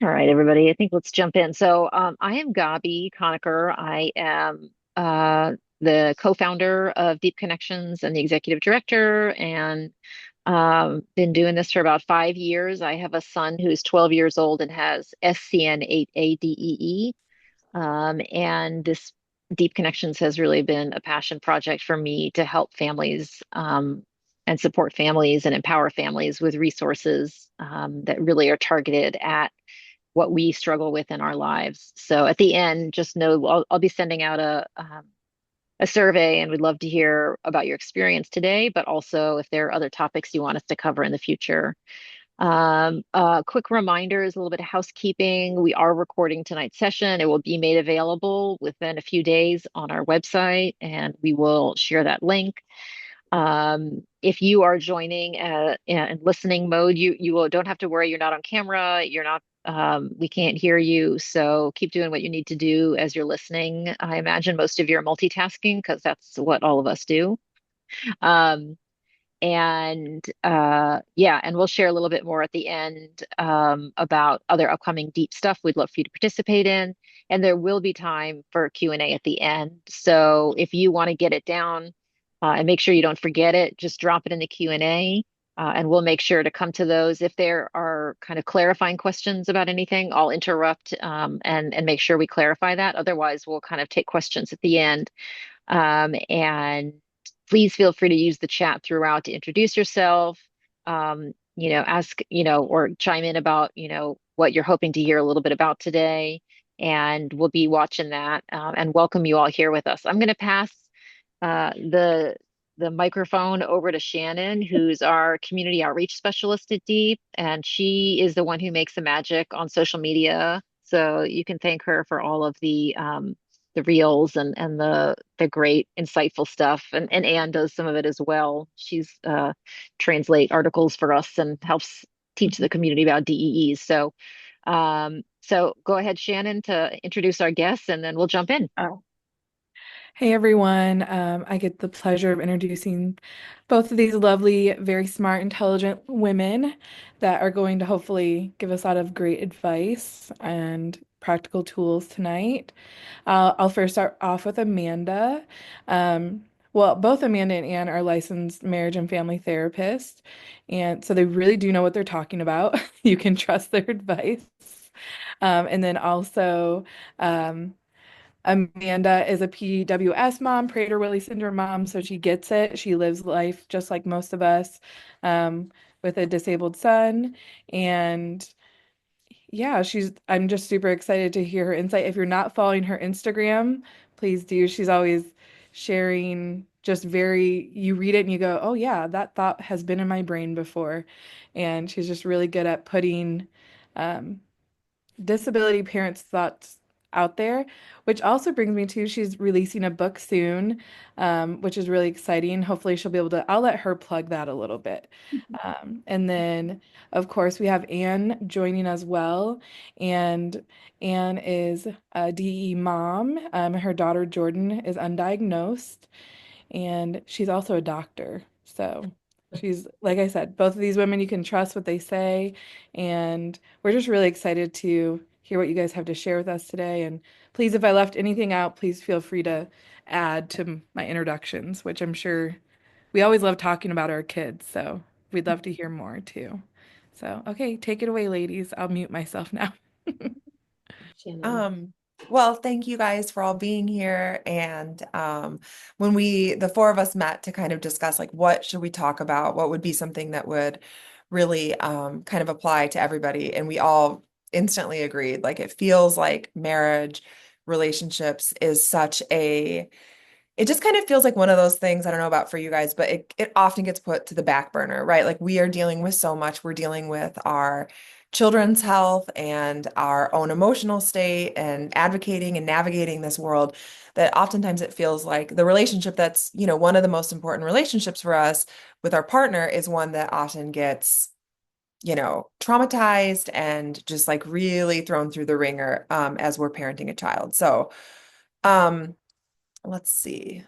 All right, everybody. I think let's jump in. I am Gabi Conacher. I am the co-founder of Deep Connections and the executive director, and been doing this for about 5 years. I have a son who's 12 years old and has SCN8A-DEE. And this Deep Connections has really been a passion project for me to help families and support families and empower families with resources that really are targeted at what we struggle with in our lives. So at the end, just know I'll be sending out a survey, and we'd love to hear about your experience today, but also if there are other topics you want us to cover in the future. Quick reminders, a little bit of housekeeping. We are recording tonight's session. It will be made available within a few days on our website, and we will share that link. If you are joining in listening mode, don't have to worry. You're not on camera. You're not. We can't hear you. So keep doing what you need to do as you're listening. I imagine most of you are multitasking because that's what all of us do. Um, and we'll share a little bit more at the end about other upcoming deep stuff we'd love for you to participate in. And there will be time for Q&A at the end. So if you want to get it down and make sure you don't forget it, just drop it in the Q&A. And we'll make sure to come to those. If there are kind of clarifying questions about anything, I'll interrupt and make sure we clarify that. Otherwise, we'll kind of take questions at the end. And please feel free to use the chat throughout to introduce yourself, ask, or chime in about, what you're hoping to hear a little bit about today. And we'll be watching that and welcome you all here with us. I'm going to pass the microphone over to Shannon, who's our community outreach specialist at Deep, and she is the one who makes the magic on social media. So you can thank her for all of the reels and the great insightful stuff. And Anne does some of it as well. She's translate articles for us and helps teach the community about DEEs. So go ahead, Shannon, to introduce our guests, and then we'll jump in. Oh. Hey everyone, I get the pleasure of introducing both of these lovely, very smart, intelligent women that are going to hopefully give us a lot of great advice and practical tools tonight. I'll first start off with Amanda. Well, both Amanda and Anne are licensed marriage and family therapists, and so they really do know what they're talking about. You can trust their advice. And then also, um, Amanda is a PWS mom, Prader-Willi syndrome mom, so she gets it. She lives life just like most of us, um, with a disabled son. And yeah, I'm just super excited to hear her insight. If you're not following her Instagram, please do. She's always sharing just you read it and you go, oh yeah, that thought has been in my brain before. And she's just really good at putting, um, disability parents' thoughts out there, which also brings me to she's releasing a book soon, which is really exciting. Hopefully, she'll be able to. I'll let her plug that a little bit. And then, of course, we have Anne joining as well. And Anne is a DE mom. Her daughter Jordan is undiagnosed, and she's also a doctor. So she's, like I said, both of these women, you can trust what they say. And we're just really excited to hear what you guys have to share with us today. And please, if I left anything out, please feel free to add to my introductions, which I'm sure we always love talking about our kids. So we'd love to hear more too. So, okay, take it away, ladies. I'll mute myself now. Shannon. Um, well, thank you guys for all being here. And when the four of us met to kind of discuss like what should we talk about, what would be something that would really kind of apply to everybody, and we all instantly agreed. Like it feels like marriage, relationships is such a it just kind of feels like one of those things, I don't know about for you guys, but it often gets put to the back burner, right? Like we are dealing with so much. We're dealing with our children's health and our own emotional state and advocating and navigating this world that oftentimes it feels like the relationship that's, one of the most important relationships for us with our partner is one that often gets, traumatized and just like really thrown through the ringer as we're parenting a child. So, um, let's see.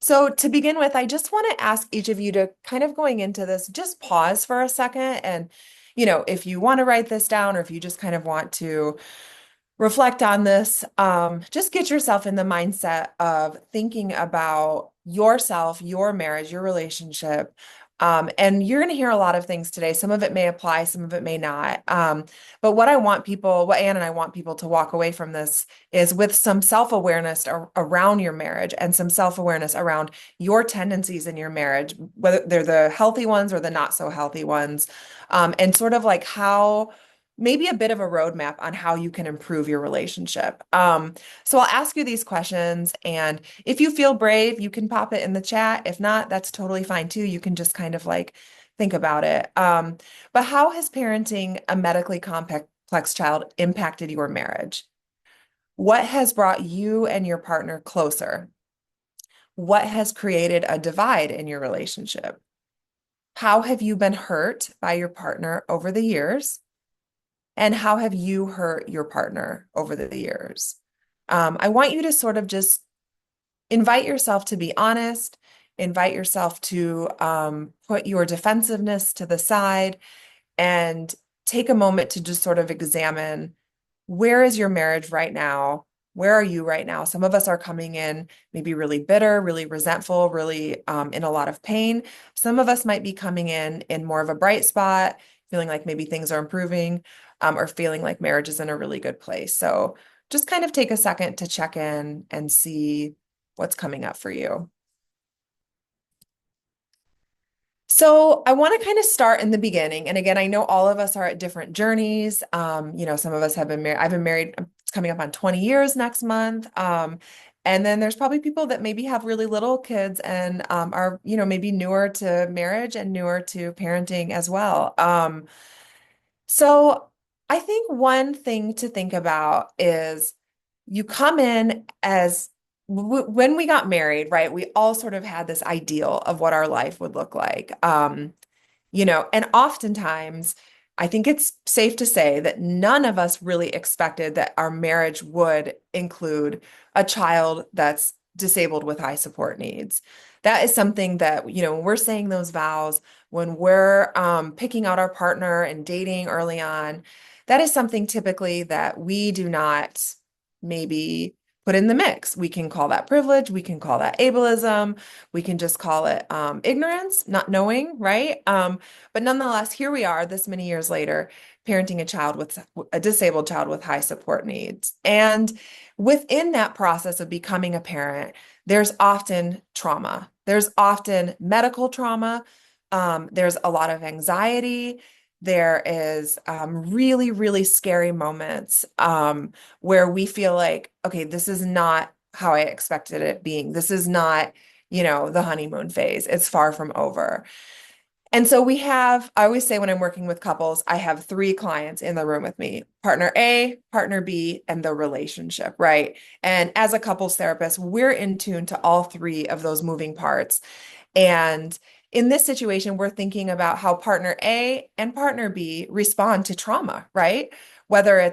So to begin with, I just want to ask each of you to kind of going into this, just pause for a second and, if you want to write this down or if you just kind of want to reflect on this. Just get yourself in the mindset of thinking about yourself, your marriage, your relationship. And you're going to hear a lot of things today. Some of it may apply, some of it may not. But what Ann and I want people to walk away from this is with some self-awareness around your marriage and some self-awareness around your tendencies in your marriage, whether they're the healthy ones or the not so healthy ones. And sort of like how maybe a bit of a roadmap on how you can improve your relationship. So I'll ask you these questions, and if you feel brave, you can pop it in the chat. If not, that's totally fine too. You can just kind of like think about it. But how has parenting a medically complex child impacted your marriage? What has brought you and your partner closer? What has created a divide in your relationship? How have you been hurt by your partner over the years? And how have you hurt your partner over the years? I want you to sort of just invite yourself to be honest, invite yourself to put your defensiveness to the side and take a moment to just sort of examine, where is your marriage right now? Where are you right now? Some of us are coming in maybe really bitter, really resentful, really in a lot of pain. Some of us might be coming in more of a bright spot, feeling like maybe things are improving, or feeling like marriage is in a really good place. So just kind of take a second to check in and see what's coming up for you. So I want to kind of start in the beginning. And again, I know all of us are at different journeys. Some of us have been married. I've been married, it's coming up on 20 years next month. And then there's probably people that maybe have really little kids and are, maybe newer to marriage and newer to parenting as well. So I think one thing to think about is you come in as when we got married, right? We all sort of had this ideal of what our life would look like. And oftentimes I think it's safe to say that none of us really expected that our marriage would include a child that's disabled with high support needs. That is something that, when we're saying those vows, when we're picking out our partner and dating early on, that is something typically that we do not maybe put in the mix. We can call that privilege. We can call that ableism. We can just call it ignorance, not knowing, right? But nonetheless, here we are this many years later, parenting a disabled child with high support needs. And within that process of becoming a parent, there's often trauma. There's often medical trauma. There's a lot of anxiety. There is really, really scary moments where we feel like, okay, this is not how I expected it being. This is not, the honeymoon phase. It's far from over. And so I always say when I'm working with couples, I have three clients in the room with me: partner A, partner B, and the relationship, right? And as a couples therapist, we're in tune to all three of those moving parts. And in this situation, we're thinking about how partner A and partner B respond to trauma, right? Whether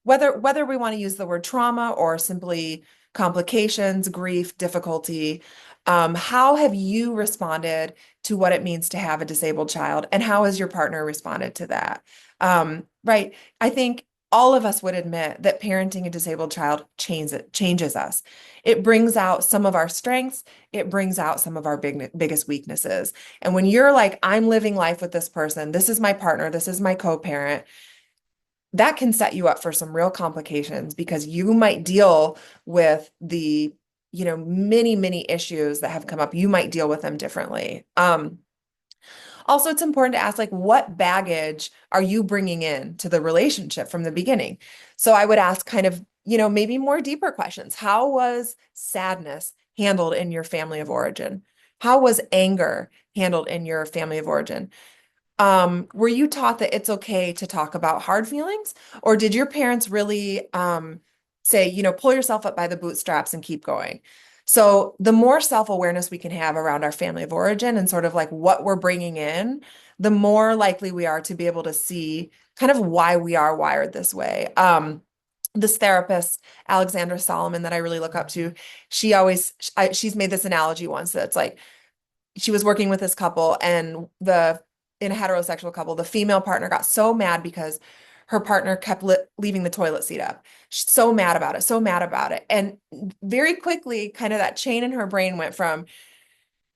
we want to use the word trauma or simply complications, grief, difficulty. How have you responded to what it means to have a disabled child, and how has your partner responded to that? Right. I think all of us would admit that parenting a disabled child changes us. It brings out some of our strengths. It brings out some of our biggest weaknesses. And when you're like, I'm living life with this person, this is my partner, this is my co-parent, that can set you up for some real complications because you might deal with the, many, many issues that have come up. You might deal with them differently. Also, it's important to ask, like, what baggage are you bringing in to the relationship from the beginning? So I would ask kind of, maybe more deeper questions. How was sadness handled in your family of origin? How was anger handled in your family of origin? Were you taught that it's okay to talk about hard feelings? Or did your parents really say, pull yourself up by the bootstraps and keep going? So the more self-awareness we can have around our family of origin and sort of like what we're bringing in, the more likely we are to be able to see kind of why we are wired this way. This therapist, Alexandra Solomon, that I really look up to, she's made this analogy once that it's like she was working with this couple and the in a heterosexual couple, the female partner got so mad because her partner kept leaving the toilet seat up. She's so mad about it, so mad about it. And very quickly, kind of that chain in her brain went from,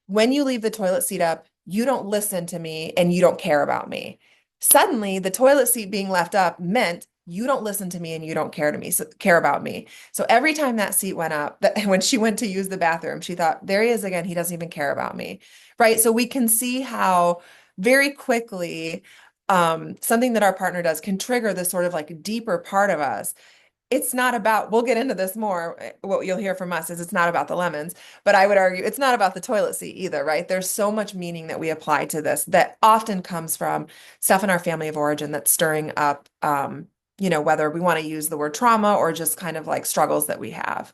when you leave the toilet seat up, you don't listen to me and you don't care about me. Suddenly, the toilet seat being left up meant you don't listen to me and you don't care about me. So every time that seat went up, when she went to use the bathroom, she thought, there he is again. He doesn't even care about me. Right. So we can see how very quickly something that our partner does can trigger this sort of like deeper part of us. It's not about, we'll get into this more. What you'll hear from us is it's not about the lemons, but I would argue it's not about the toilet seat either, right? There's so much meaning that we apply to this that often comes from stuff in our family of origin that's stirring up, whether we want to use the word trauma or just kind of like struggles that we have.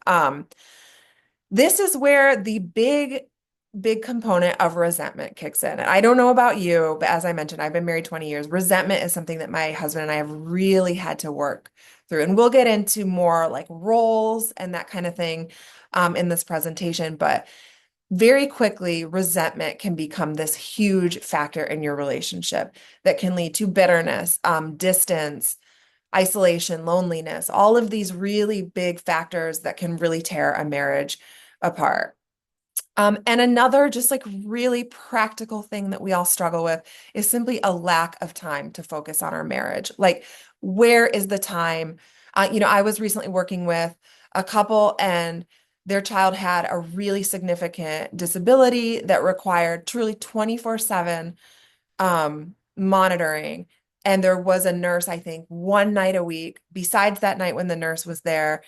This is where the big component of resentment kicks in. And I don't know about you, but as I mentioned, I've been married 20 years. Resentment is something that my husband and I have really had to work through. And we'll get into more like roles and that kind of thing in this presentation. But very quickly, resentment can become this huge factor in your relationship that can lead to bitterness, distance, isolation, loneliness, all of these really big factors that can really tear a marriage apart. And another just like really practical thing that we all struggle with is simply a lack of time to focus on our marriage. Like, where is the time? I was recently working with a couple and their child had a really significant disability that required truly 24/7 monitoring. And there was a nurse, I think, one night a week. Besides that night when the nurse was there,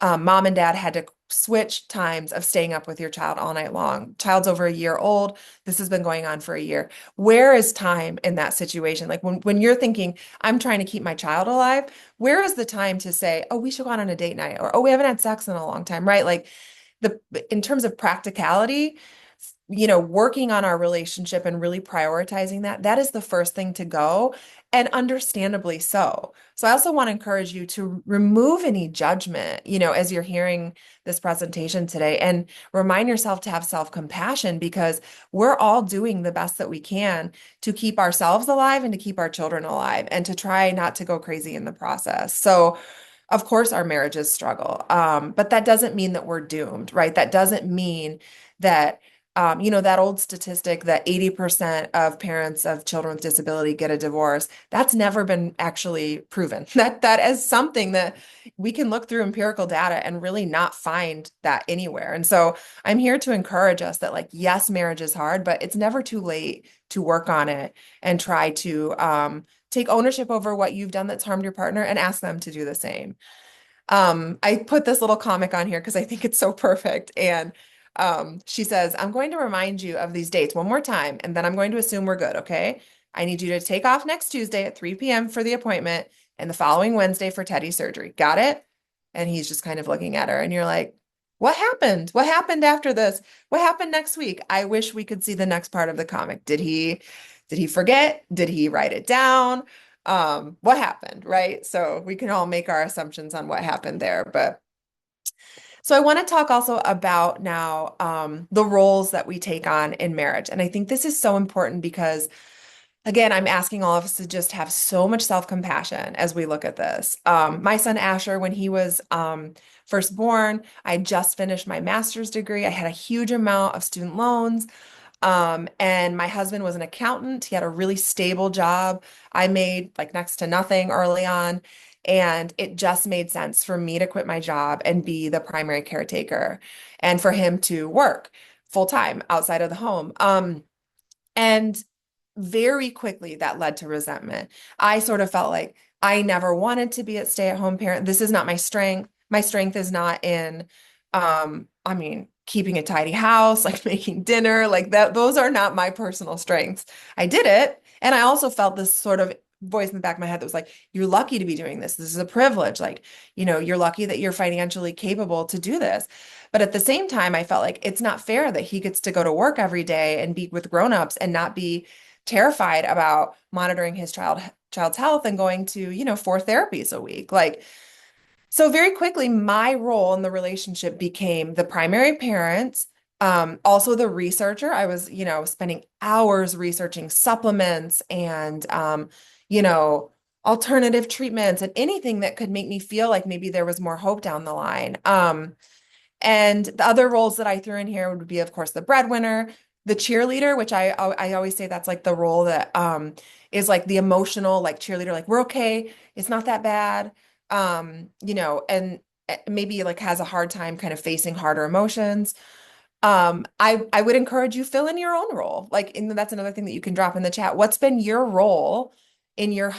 mom and dad had to switch times of staying up with your child all night long. Child's over a year old. This has been going on for a year. Where is time in that situation? Like when you're thinking, I'm trying to keep my child alive, where is the time to say, oh, we should go out on a date night, or oh, we haven't had sex in a long time, right? Like in terms of practicality, working on our relationship and really prioritizing that is the first thing to go, and understandably so. So I also want to encourage you to remove any judgment, as you're hearing this presentation today, and remind yourself to have self-compassion, because we're all doing the best that we can to keep ourselves alive and to keep our children alive and to try not to go crazy in the process. So of course, our marriages struggle, but that doesn't mean that we're doomed, right? That doesn't mean that that old statistic that 80% of parents of children with disability get a divorce, that's never been actually proven. That is something that we can look through empirical data and really not find that anywhere. And so I'm here to encourage us that, like, yes, marriage is hard, but it's never too late to work on it and try to take ownership over what you've done that's harmed your partner and ask them to do the same. I put this little comic on here because I think it's so perfect. And she says, I'm going to remind you of these dates one more time, and then I'm going to assume we're good, okay? I need you to take off next Tuesday at 3 p.m. for the appointment and the following Wednesday for Teddy's surgery. Got it? And he's just kind of looking at her, and you're like, what happened? What happened after this? What happened next week? I wish we could see the next part of the comic. Did he forget? Did he write it down? What happened, right? So we can all make our assumptions on what happened there, but so I want to talk also about now the roles that we take on in marriage. And I think this is so important because, again, I'm asking all of us to just have so much self-compassion as we look at this. My son Asher, when he was first born, I just finished my master's degree. I had a huge amount of student loans. And my husband was an accountant. He had a really stable job. I made like next to nothing early on. And it just made sense for me to quit my job and be the primary caretaker and for him to work full time outside of the home. And very quickly that led to resentment. I sort of felt like I never wanted to be a stay-at-home parent. This is not my strength. My strength is not in, keeping a tidy house, like making dinner, like that. Those are not my personal strengths. I did it. And I also felt this sort of voice in the back of my head that was like, you're lucky to be doing this. This is a privilege. Like, you're lucky that you're financially capable to do this. But at the same time, I felt like it's not fair that he gets to go to work every day and be with grownups and not be terrified about monitoring his child's health and going to, 4 therapies a week. Like, so very quickly, my role in the relationship became the primary parent, Also the researcher, I was, spending hours researching supplements and, alternative treatments and anything that could make me feel like maybe there was more hope down the line. And the other roles that I threw in here would be, of course, the breadwinner, the cheerleader, which I always say that's like the role that is like the emotional like cheerleader, like we're okay, it's not that bad, and maybe like has a hard time kind of facing harder emotions. I would encourage you fill in your own role. Like, and that's another thing that you can drop in the chat. What's been your role in your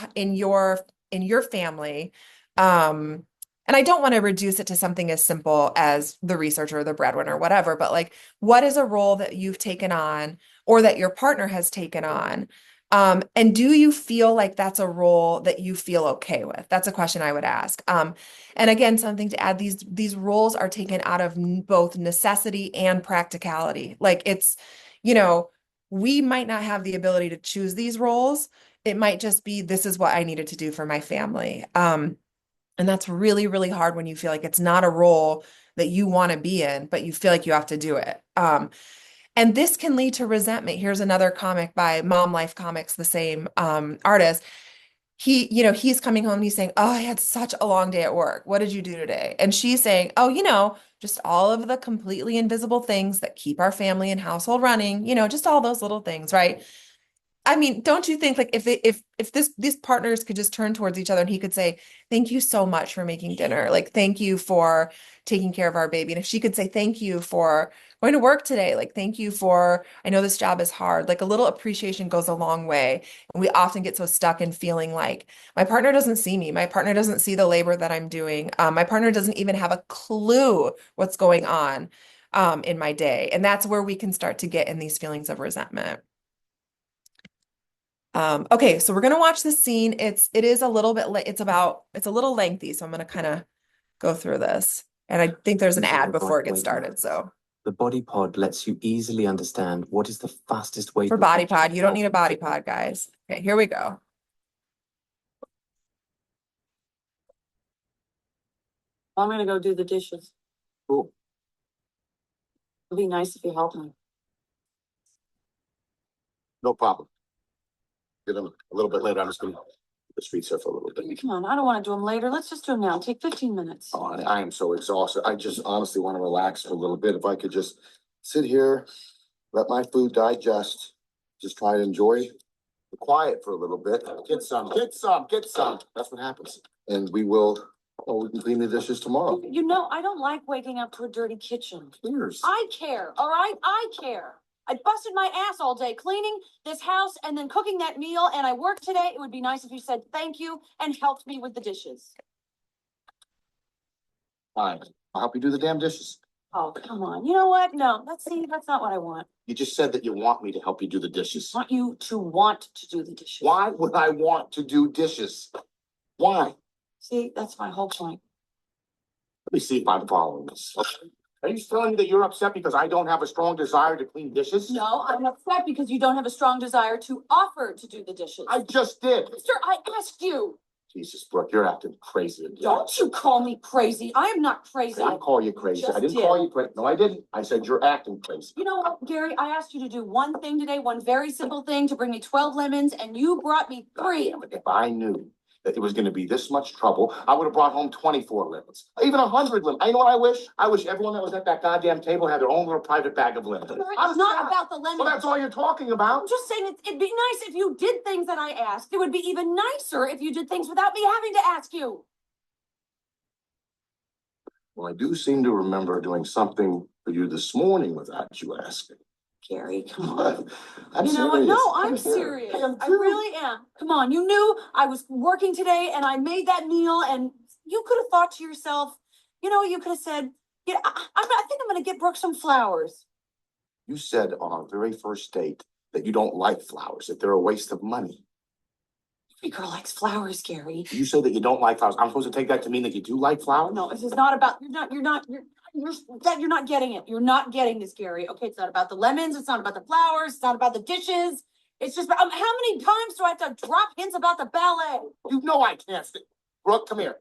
family? And I don't want to reduce it to something as simple as the researcher or the breadwinner or whatever, but like, what is a role that you've taken on or that your partner has taken on? And do you feel like that's a role that you feel okay with? That's a question I would ask. And again, something to add, these roles are taken out of both necessity and practicality. Like it's, you know, we might not have the ability to choose these roles. It might just be, this is what I needed to do for my family. And that's really, really hard when you feel like it's not a role that you want to be in, but you feel like you have to do it. And this can lead to resentment. Here's another comic by Mom Life Comics, the same artist. He's coming home and he's saying, "Oh, I had such a long day at work. What did you do today?" And she's saying, "Oh, just all of the completely invisible things that keep our family and household running, just all those little things, right?" I mean, don't you think like if these partners could just turn towards each other and he could say, "Thank you so much for making dinner. Like, thank you for taking care of our baby." And if she could say, "Thank you for going to work today. Like, thank you for, I know this job is hard." Like a little appreciation goes a long way. And we often get so stuck in feeling like my partner doesn't see me. My partner doesn't see the labor that I'm doing. My partner doesn't even have a clue what's going on in my day. And that's where we can start to get in these feelings of resentment. Okay, so we're gonna watch this scene. It is a little bit it's a little lengthy, so I'm gonna kind of go through this. And I think there's an ad before it gets started. So the body pod lets you easily understand what is the fastest way for body pod, you don't need a body pod, guys. Okay, here we go. I'm gonna go do the dishes. Cool. It'd be nice if you helped me. No problem. Get them a little bit later. I'm just going to the streets here for a little bit. Come on, I don't want to do them later. Let's just do them now. Take 15 minutes. Oh, I am so exhausted. I just honestly want to relax for a little bit. If I could just sit here, let my food digest, just try to enjoy the quiet for a little bit. Get some. That's what happens. And we can clean the dishes tomorrow. I don't like waking up to a dirty kitchen. Cheers. I care, all right? I care. I busted my ass all day cleaning this house and then cooking that meal, and I worked today. It would be nice if you said thank you and helped me with the dishes. Fine. I'll help you do the damn dishes. Oh, come on. You know what? No, that's not what I want. You just said that you want me to help you do the dishes. I want you to want to do the dishes. Why would I want to do dishes? Why? See, that's my whole point. Let me see if I'm following this. Are you telling me that you're upset because I don't have a strong desire to clean dishes? No, I'm upset because you don't have a strong desire to offer to do the dishes. I just did. Sir, I asked you. Jesus, Brooke, you're acting crazy again. Don't you call me crazy. I am not crazy. I call you crazy. Just I didn't did. call you crazy. No, I didn't. I said you're acting crazy. You know what, Gary? I asked you to do one thing today, one very simple thing, to bring me 12 lemons, and you brought me 3. If I knew that it was going to be this much trouble, I would have brought home 24 lemons, even 100 lemons. You know what I wish? I wish everyone that was at that goddamn table had their own little private bag of lemons. It's not about the lemons. Well, that's all you're talking about. I'm just saying it'd be nice if you did things that I asked. It would be even nicer if you did things without me having to ask you. Well, I do seem to remember doing something for you this morning without you asking. Gary, come on. I'm you know what? serious. No, I'm serious. I really am. Come on. You knew I was working today and I made that meal, and you could have thought to yourself, you could have said, I think I'm going to get Brooke some flowers. You said on our very first date that you don't like flowers, that they're a waste of money. Every girl likes flowers, Gary. You say that you don't like flowers. I'm supposed to take that to mean that you do like flowers? No, this is not about, you're not getting it. You're not getting this, Gary. Okay, it's not about the lemons. It's not about the flowers. It's not about the dishes. It's just about, how many times do I have to drop hints about the ballet? You know I can't stay. Brooke, come here.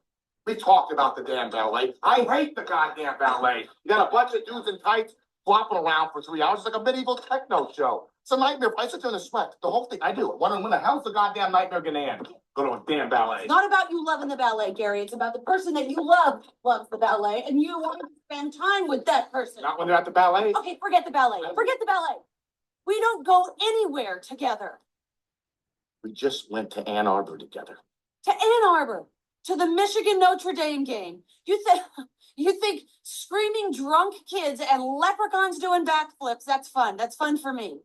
We talked about the damn ballet. I hate the goddamn ballet. You got a bunch of dudes in tights flopping around for 3 hours. It's like a medieval techno show. It's a nightmare. I sit there in the sweat. The whole thing. I do it. Wondering when the hell's the goddamn nightmare gonna end? Go to a damn ballet. It's not about you loving the ballet, Gary. It's about the person that you love loves the ballet, and you want to spend time with that person. Not when they're at the ballet. Okay, forget the ballet. Forget the ballet. We don't go anywhere together. We just went to Ann Arbor together. To Ann Arbor, to the Michigan Notre Dame game. You think screaming drunk kids and leprechauns doing backflips, that's fun. That's fun for me.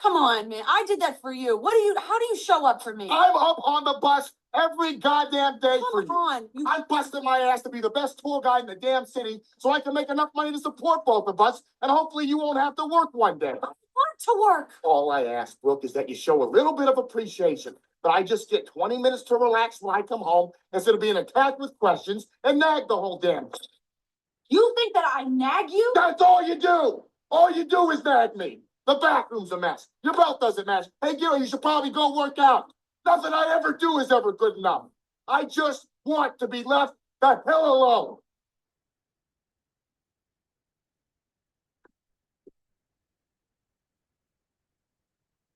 Come on, man. I did that for you. How do you show up for me? I'm up on the bus every goddamn day for you. Come on. I'm busting my ass to be the best tour guide in the damn city so I can make enough money to support both of us, and hopefully you won't have to work one day. I want to work. All I ask, Brooke, is that you show a little bit of appreciation. That I just get 20 minutes to relax when I come home instead of being attacked with questions and nag the whole damn time. You think that I nag you? That's all you do. All you do is nag me. The bathroom's a mess. Your belt doesn't match. Hey, Gary, you should probably go work out. Nothing I ever do is ever good enough. I just want to be left the hell alone.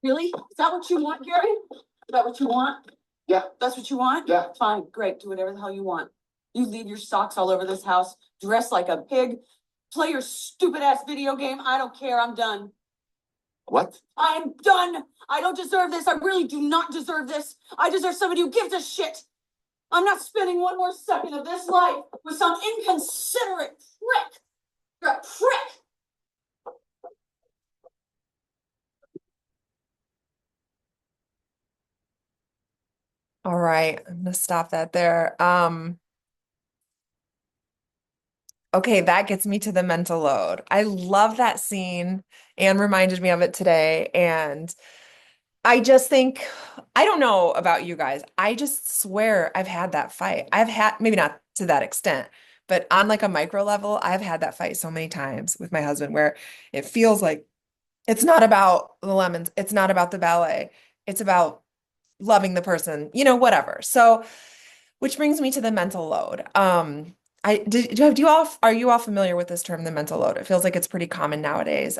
Really? Is that what you want, Gary? Is that what you want? Yeah. That's what you want? Yeah. Fine, great. Do whatever the hell you want. You leave your socks all over this house, dress like a pig, play your stupid ass video game. I don't care. I'm done. What? I'm done. I don't deserve this. I really do not deserve this. I deserve somebody who gives a shit. I'm not spending one more second of this life with some inconsiderate prick. You're a prick. All right, I'm gonna stop that there. Okay, that gets me to the mental load. I love that scene. Anne reminded me of it today, and I just think, I don't know about you guys. I just swear I've had that fight. I've had, maybe not to that extent, but on like a micro level, I've had that fight so many times with my husband where it feels like it's not about the lemons, it's not about the ballet, it's about loving the person, whatever. So, which brings me to the mental load. Do you all are you all familiar with this term, the mental load? It feels like it's pretty common nowadays.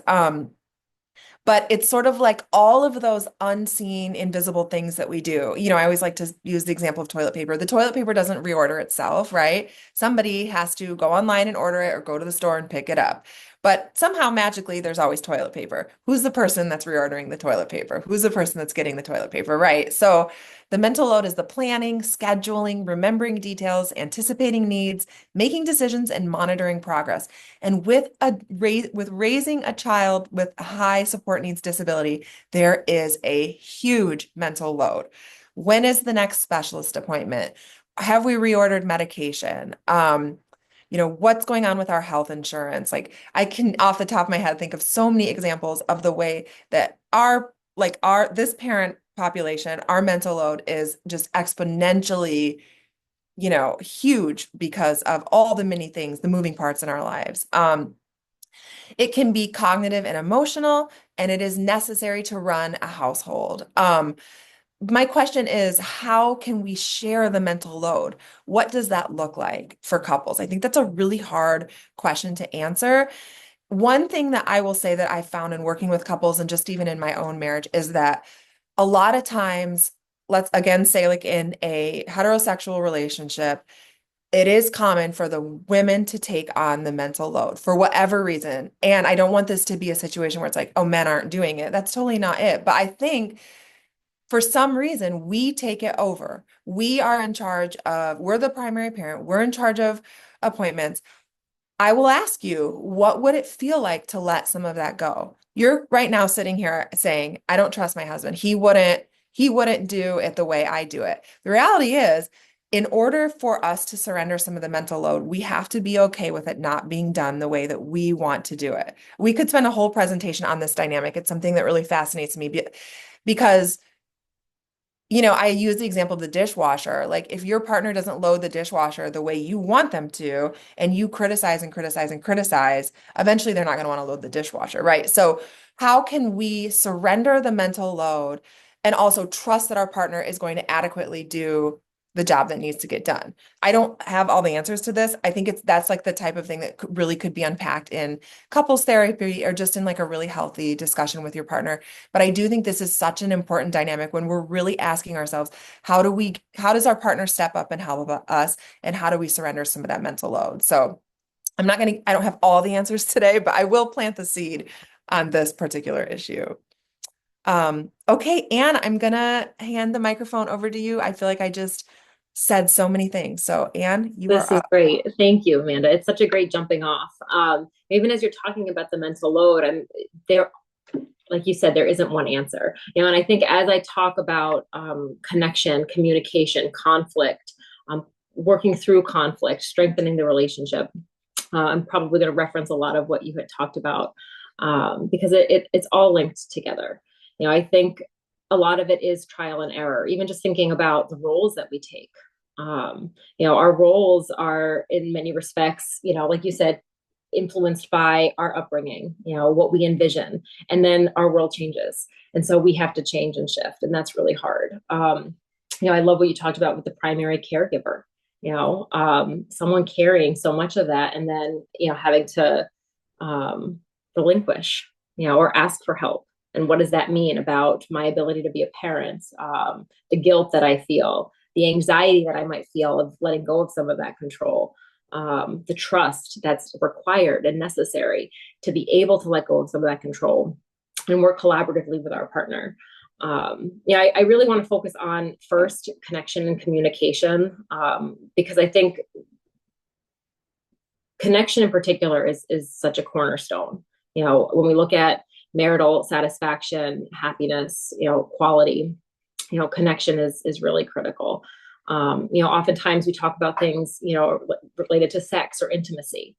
But it's sort of like all of those unseen, invisible things that we do. I always like to use the example of toilet paper. The toilet paper doesn't reorder itself, right? Somebody has to go online and order it or go to the store and pick it up. But somehow magically, there's always toilet paper. Who's the person that's reordering the toilet paper? Who's the person that's getting the toilet paper, right? So the mental load is the planning, scheduling, remembering details, anticipating needs, making decisions, and monitoring progress. And with raising a child with a high support needs disability, there is a huge mental load. When is the next specialist appointment? Have we reordered medication? What's going on with our health insurance? Like I can off the top of my head think of so many examples of the way that this parent population, our mental load is just exponentially, huge because of all the many things, the moving parts in our lives. It can be cognitive and emotional, and it is necessary to run a household. My question is, how can we share the mental load? What does that look like for couples? I think that's a really hard question to answer. One thing that I will say that I found in working with couples and just even in my own marriage is that a lot of times, let's again say like in a heterosexual relationship, it is common for the women to take on the mental load for whatever reason. And I don't want this to be a situation where it's like, oh, men aren't doing it. That's totally not it. But I think for some reason, we take it over. We are in charge of, we're the primary parent. We're in charge of appointments. I will ask you, what would it feel like to let some of that go? You're right now sitting here saying, I don't trust my husband. He wouldn't do it the way I do it. The reality is, in order for us to surrender some of the mental load, we have to be okay with it not being done the way that we want to do it. We could spend a whole presentation on this dynamic. It's something that really fascinates me because I use the example of the dishwasher. Like if your partner doesn't load the dishwasher the way you want them to, and you criticize and criticize and criticize, eventually they're not going to want to load the dishwasher, right? So how can we surrender the mental load and also trust that our partner is going to adequately do the job that needs to get done. I don't have all the answers to this. I think that's like the type of thing that really could be unpacked in couples therapy or just in like a really healthy discussion with your partner. But I do think this is such an important dynamic when we're really asking ourselves, how does our partner step up and help us? And how do we surrender some of that mental load? So I don't have all the answers today, but I will plant the seed on this particular issue. Okay, Anne, I'm gonna hand the microphone over to you. I feel like I just said so many things. So Anne, you This are is up. great. Thank you, Amanda. It's such a great jumping off. Even as you're talking about the mental load, I'm there, like you said, there isn't one answer. And I think as I talk about connection, communication, conflict, working through conflict, strengthening the relationship, I'm probably going to reference a lot of what you had talked about because it's all linked together. I think a lot of it is trial and error, even just thinking about the roles that we take. Our roles are in many respects, like you said, influenced by our upbringing, what we envision, and then our world changes. And so we have to change and shift. And that's really hard. I love what you talked about with the primary caregiver, someone carrying so much of that and then, having to relinquish, or ask for help. And what does that mean about my ability to be a parent? The guilt that I feel, the anxiety that I might feel of letting go of some of that control, the trust that's required and necessary to be able to let go of some of that control and work collaboratively with our partner. I really want to focus on first connection and communication because I think connection in particular is such a cornerstone. When we look at marital satisfaction, happiness, quality, connection is really critical. Oftentimes we talk about things, related to sex or intimacy.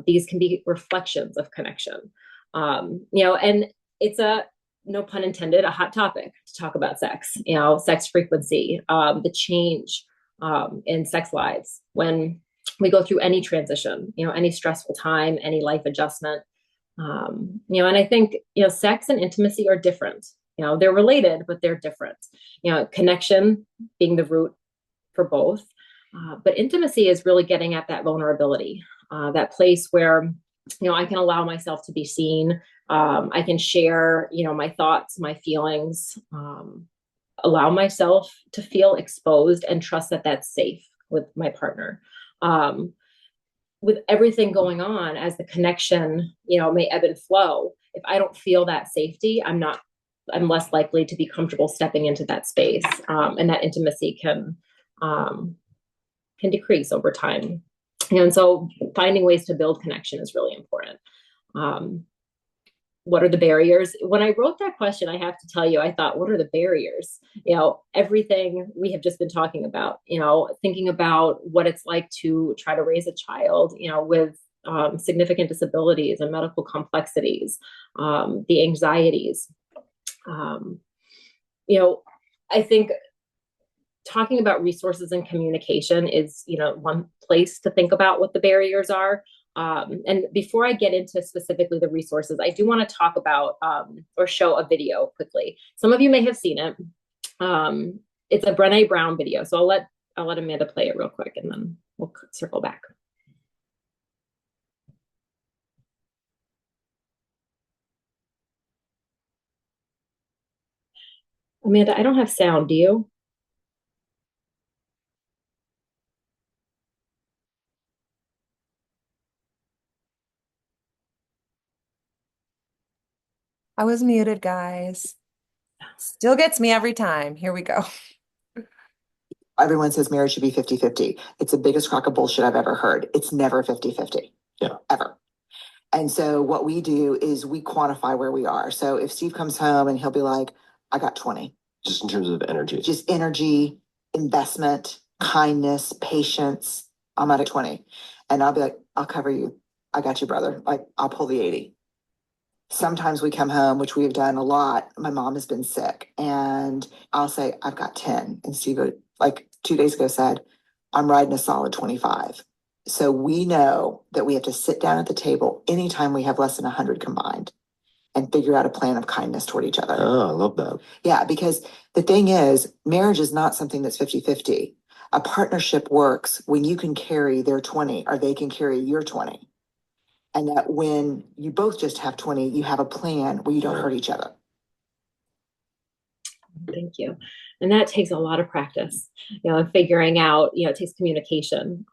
These can be reflections of connection. And it's no pun intended, a hot topic to talk about sex, sex frequency, the change in sex lives when we go through any transition, any stressful time, any life adjustment. And I think, sex and intimacy are different. They're related, but they're different. Connection being the root for both. But intimacy is really getting at that vulnerability, that place where, I can allow myself to be seen. I can share, my thoughts, my feelings, allow myself to feel exposed and trust that that's safe with my partner. With everything going on as the connection, may ebb and flow. If I don't feel that safety, I'm less likely to be comfortable stepping into that space. And that intimacy can decrease over time. And so finding ways to build connection is really important. What are the barriers? When I wrote that question, I have to tell you, I thought, what are the barriers? Everything we have just been talking about, thinking about what it's like to try to raise a child, with significant disabilities and medical complexities, the anxieties. I think talking about resources and communication is, one place to think about what the barriers are. And before I get into specifically the resources, I do want to talk about or show a video quickly. Some of you may have seen it. It's a Brené Brown video. So I'll let Amanda play it real quick and then we'll circle back. Amanda, I don't have sound. Do you? I was muted, guys. Still gets me every time. Here we go. Everyone says marriage should be 50-50. It's the biggest crock of bullshit I've ever heard. It's never 50-50. Yeah. Ever. And so what we do is we quantify where we are. So if Steve comes home and he'll be like, I got 20. Just in terms of energy. Just energy, investment, kindness, patience. I'm at a 20. And I'll be like, I'll cover you. I got you, brother. Like, I'll pull the 80. Sometimes we come home, which we've done a lot. My mom has been sick and I'll say, I've got 10. And Steve, like 2 days ago, said, I'm riding a solid 25. So we know that we have to sit down at the table anytime we have less than 100 combined and figure out a plan of kindness toward each other. Oh, I love that. Yeah, because the thing is, marriage is not something that's 50-50. A partnership works when you can carry their 20 or they can carry your 20. And that when you both just have 20, you have a plan where you don't hurt each other. Thank you. And that takes a lot of practice, figuring out, it takes communication,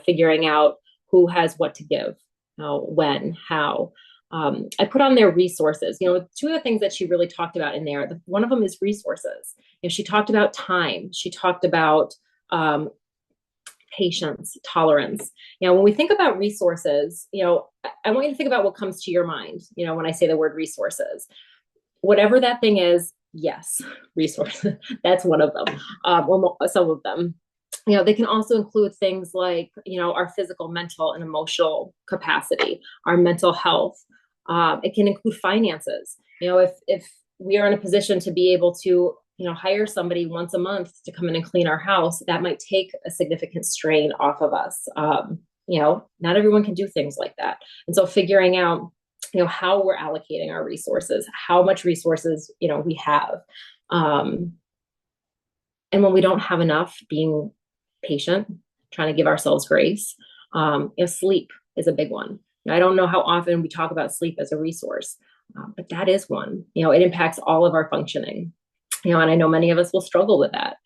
figuring out who has what to give, when, how. I put on there resources. Two of the things that she really talked about in there, one of them is resources. She talked about time. She talked about patience, tolerance. When we think about resources, I want you to think about what comes to your mind, when I say the word resources. Whatever that thing is, yes, resources. That's one of them. Some of them. They can also include things like, our physical, mental, and emotional capacity, our mental health. It can include finances. If we are in a position to be able to, hire somebody once a month to come in and clean our house, that might take a significant strain off of us. Not everyone can do things like that. And so figuring out, how we're allocating our resources, how much resources, we have. And when we don't have enough, being patient, trying to give ourselves grace. Sleep is a big one. I don't know how often we talk about sleep as a resource, but that is one. It impacts all of our functioning. And I know many of us will struggle with that.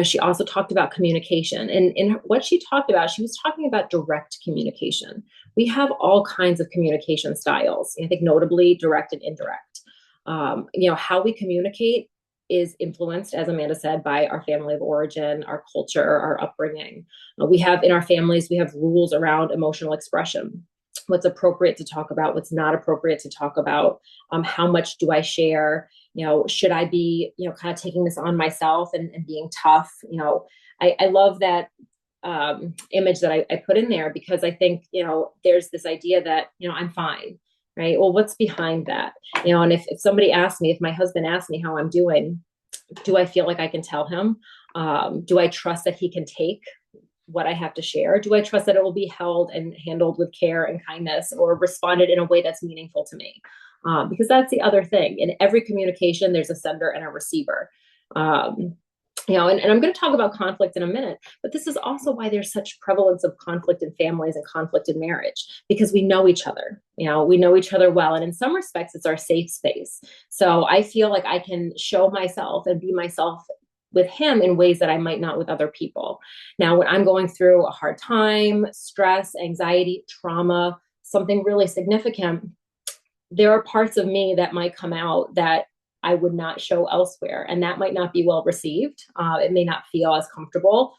She also talked about communication, and in what she talked about, she was talking about direct communication. We have all kinds of communication styles. I think notably direct and indirect. How we communicate is influenced, as Amanda said, by our family of origin, our culture, our upbringing. We have in our families, we have rules around emotional expression. What's appropriate to talk about, what's not appropriate to talk about, how much do I share? Should I be, kind of taking this on myself and being tough? I love that image that I put in there, because I think, there's this idea that, I'm fine, right? Well, what's behind that? And if somebody asks me, if my husband asks me how I'm doing, do I feel like I can tell him? Do I trust that he can take what I have to share? Do I trust that it will be held and handled with care and kindness, or responded in a way that's meaningful to me? Because that's the other thing. In every communication, there's a sender and a receiver. And I'm going to talk about conflict in a minute, but this is also why there's such prevalence of conflict in families and conflict in marriage, because we know each other. We know each other well. And in some respects, it's our safe space. So I feel like I can show myself and be myself with him in ways that I might not with other people. Now, when I'm going through a hard time, stress, anxiety, trauma, something really significant, there are parts of me that might come out that I would not show elsewhere. And that might not be well received. It may not feel as comfortable.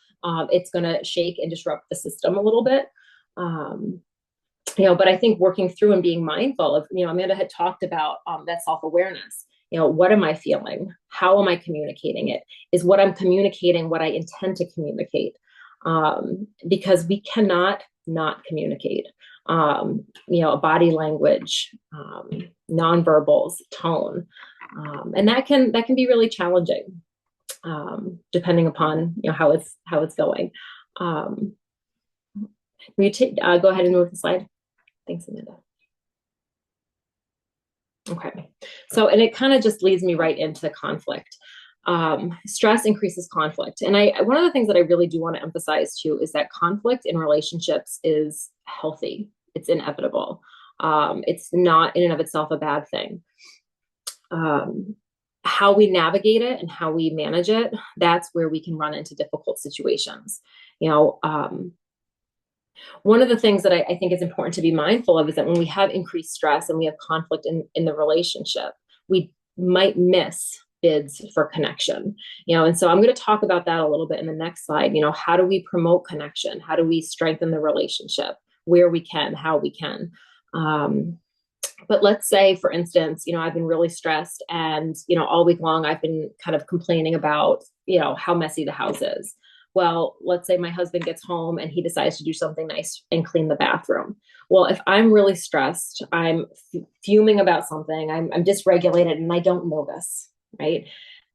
It's going to shake and disrupt the system a little bit. But I think working through and being mindful of, Amanda had talked about that self-awareness. What am I feeling? How am I communicating it? Is what I'm communicating what I intend to communicate? Because we cannot not communicate. Body language, nonverbals, tone. And that can be really challenging, depending upon, how it's going. Will you go ahead and move the slide? Thanks, Amanda. Okay. So, and it kind of just leads me right into the conflict. Stress increases conflict. And one of the things that I really do want to emphasize too is that conflict in relationships is healthy. It's inevitable. It's not in and of itself a bad thing. How we navigate it and how we manage it, that's where we can run into difficult situations. One of the things that I think is important to be mindful of is that when we have increased stress and we have conflict in the relationship, we might miss bids for connection, and so I'm going to talk about that a little bit in the next slide. How do we promote connection? How do we strengthen the relationship where we can, how we can? But let's say, for instance, I've been really stressed and, all week long I've been kind of complaining about, how messy the house is. Well, let's say my husband gets home and he decides to do something nice and clean the bathroom. Well, if I'm really stressed, I'm fuming about something, I'm dysregulated and I don't notice, right?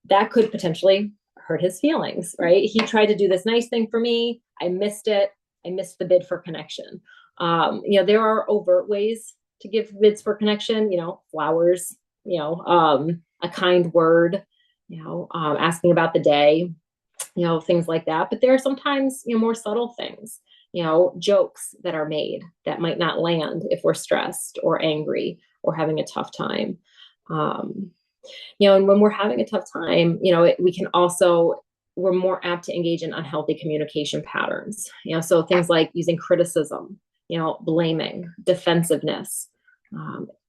That could potentially hurt his feelings, right? He tried to do this nice thing for me. I missed it. I missed the bid for connection. There are overt ways to give bids for connection, flowers, a kind word, asking about the day, things like that. But there are sometimes, more subtle things, jokes that are made that might not land if we're stressed or angry or having a tough time. And when we're having a tough time, we're more apt to engage in unhealthy communication patterns. So things like using criticism, blaming, defensive-ness,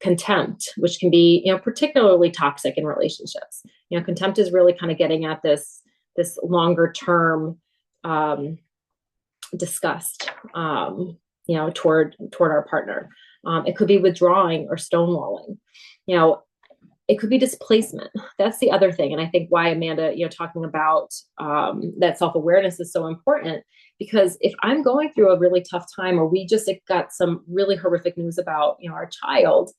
contempt, which can be, particularly toxic in relationships. Contempt is really kind of getting at this longer term disgust, toward our partner. It could be withdrawing or stonewalling. It could be displacement. That's the other thing. And I think why Amanda, talking about that self-awareness is so important, because if I'm going through a really tough time, or we just got some really horrific news about, our child,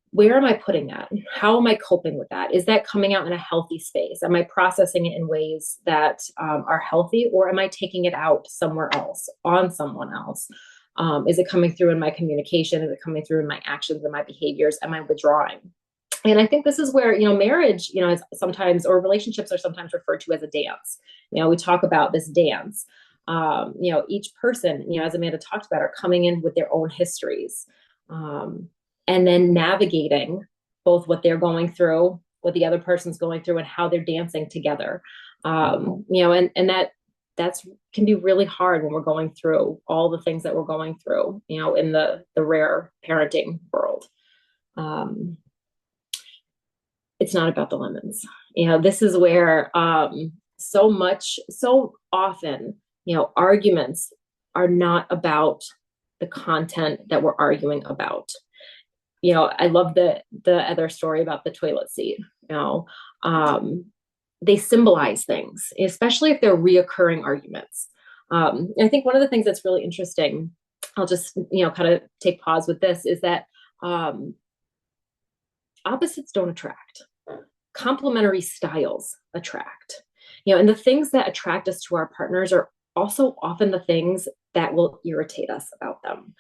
where am I putting that? How am I coping with that? Is that coming out in a healthy space? Am I processing it in ways that are healthy, or am I taking it out somewhere else, on someone else? Is it coming through in my communication? Is it coming through in my actions and my behaviors? Am I withdrawing? And I think this is where, marriage, is sometimes, or relationships are sometimes referred to as a dance. We talk about this dance. Each person, as Amanda talked about, are coming in with their own histories, and then navigating both what they're going through, what the other person's going through, and how they're dancing together. And that's can be really hard when we're going through all the things that we're going through, in the rare parenting world. It's not about the lemons. This is where so often, arguments are not about the content that we're arguing about. I love the other story about the toilet seat. They symbolize things, especially if they're reoccurring arguments. And I think one of the things that's really interesting, I'll just, kind of take pause with this, is that opposites don't attract. Complementary styles attract. And the things that attract us to our partners are also often the things that will irritate us about them,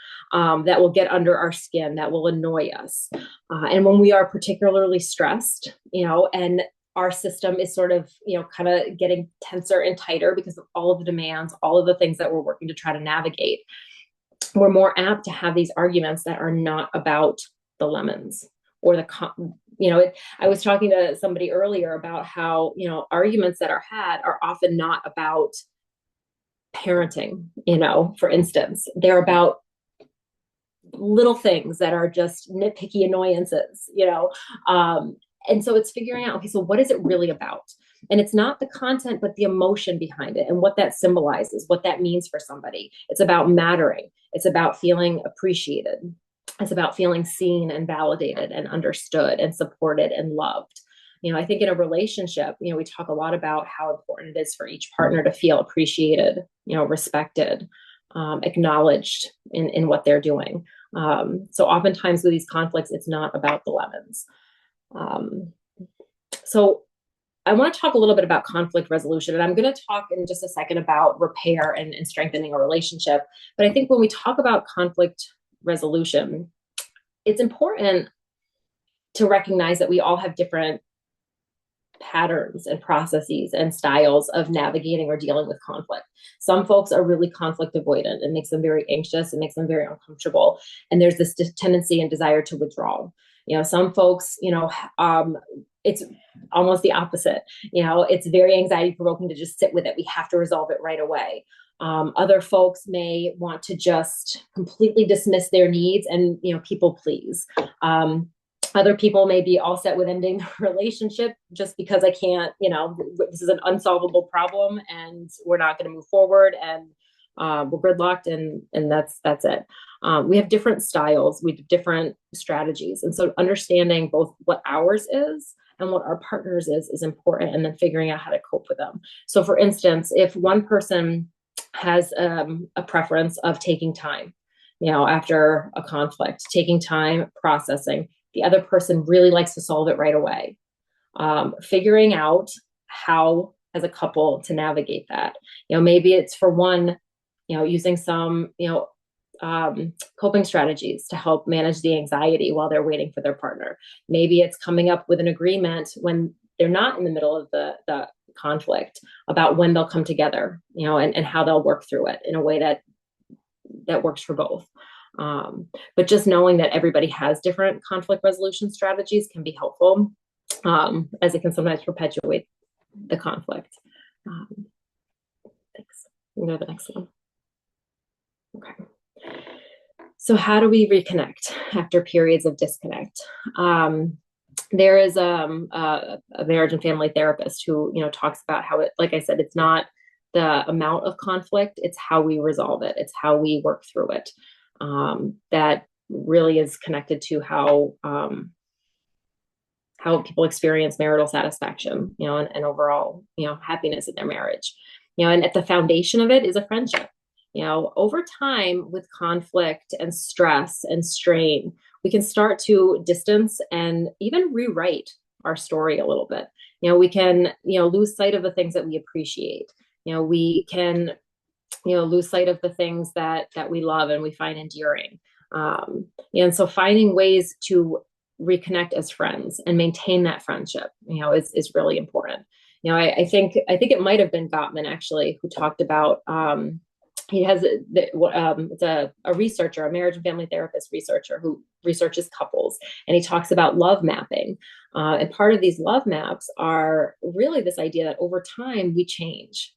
that will get under our skin, that will annoy us. And when we are particularly stressed, and our system is sort of, kind of getting tenser and tighter because of all of the demands, all of the things that we're working to try to navigate, we're more apt to have these arguments that are not about the lemons or I was talking to somebody earlier about how, arguments that are had are often not about parenting, for instance. They're about little things that are just nitpicky annoyances, and so it's figuring out, okay, so what is it really about? And it's not the content, but the emotion behind it and what that symbolizes, what that means for somebody. It's about mattering. It's about feeling appreciated. It's about feeling seen and validated and understood and supported and loved. I think in a relationship, we talk a lot about how important it is for each partner to feel appreciated, respected, acknowledged in what they're doing. So oftentimes with these conflicts, it's not about the lemons. So I want to talk a little bit about conflict resolution, and I'm going to talk in just a second about repair and strengthening a relationship. But I think when we talk about conflict resolution, it's important to recognize that we all have different patterns and processes and styles of navigating or dealing with conflict. Some folks are really conflict avoidant. It makes them very anxious. It makes them very uncomfortable. And there's this tendency and desire to withdraw. Some folks, it's almost the opposite. It's very anxiety provoking to just sit with it. We have to resolve it right away. Other folks may want to just completely dismiss their needs and, people please. Other people may be all set with ending the relationship just because I can't, this is an unsolvable problem and we're not going to move forward and we're gridlocked and that's it. We have different styles, we have different strategies. And so understanding both what ours is and what our partners is important, and then figuring out how to cope with them. So for instance, if one person has a preference of taking time, after a conflict, taking time, processing, the other person really likes to solve it right away. Figuring out how, as a couple, to navigate that. Maybe it's for one, using some, coping strategies to help manage the anxiety while they're waiting for their partner. Maybe it's coming up with an agreement when they're not in the middle of the conflict about when they'll come together, and how they'll work through it in a way that works for both. But just knowing that everybody has different conflict resolution strategies can be helpful, as it can sometimes perpetuate the conflict. Thanks. We go to the next one. Okay. So how do we reconnect after periods of disconnect? There is a marriage and family therapist who, talks about how it, like I said, it's not the amount of conflict, it's how we resolve it. It's how we work through it. That really is connected to how people experience marital satisfaction, and overall, happiness in their marriage, and at the foundation of it is a friendship. Over time with conflict and stress and strain, we can start to distance and even rewrite our story a little bit. We can, lose sight of the things that we appreciate. We can, lose sight of the things that we love and we find endearing. And so finding ways to reconnect as friends and maintain that friendship, is really important. I think it might have been Gottman actually who talked about, he has it's a researcher, a marriage and family therapist researcher who researches couples, and he talks about love mapping. And part of these love maps are really this idea that over time we change,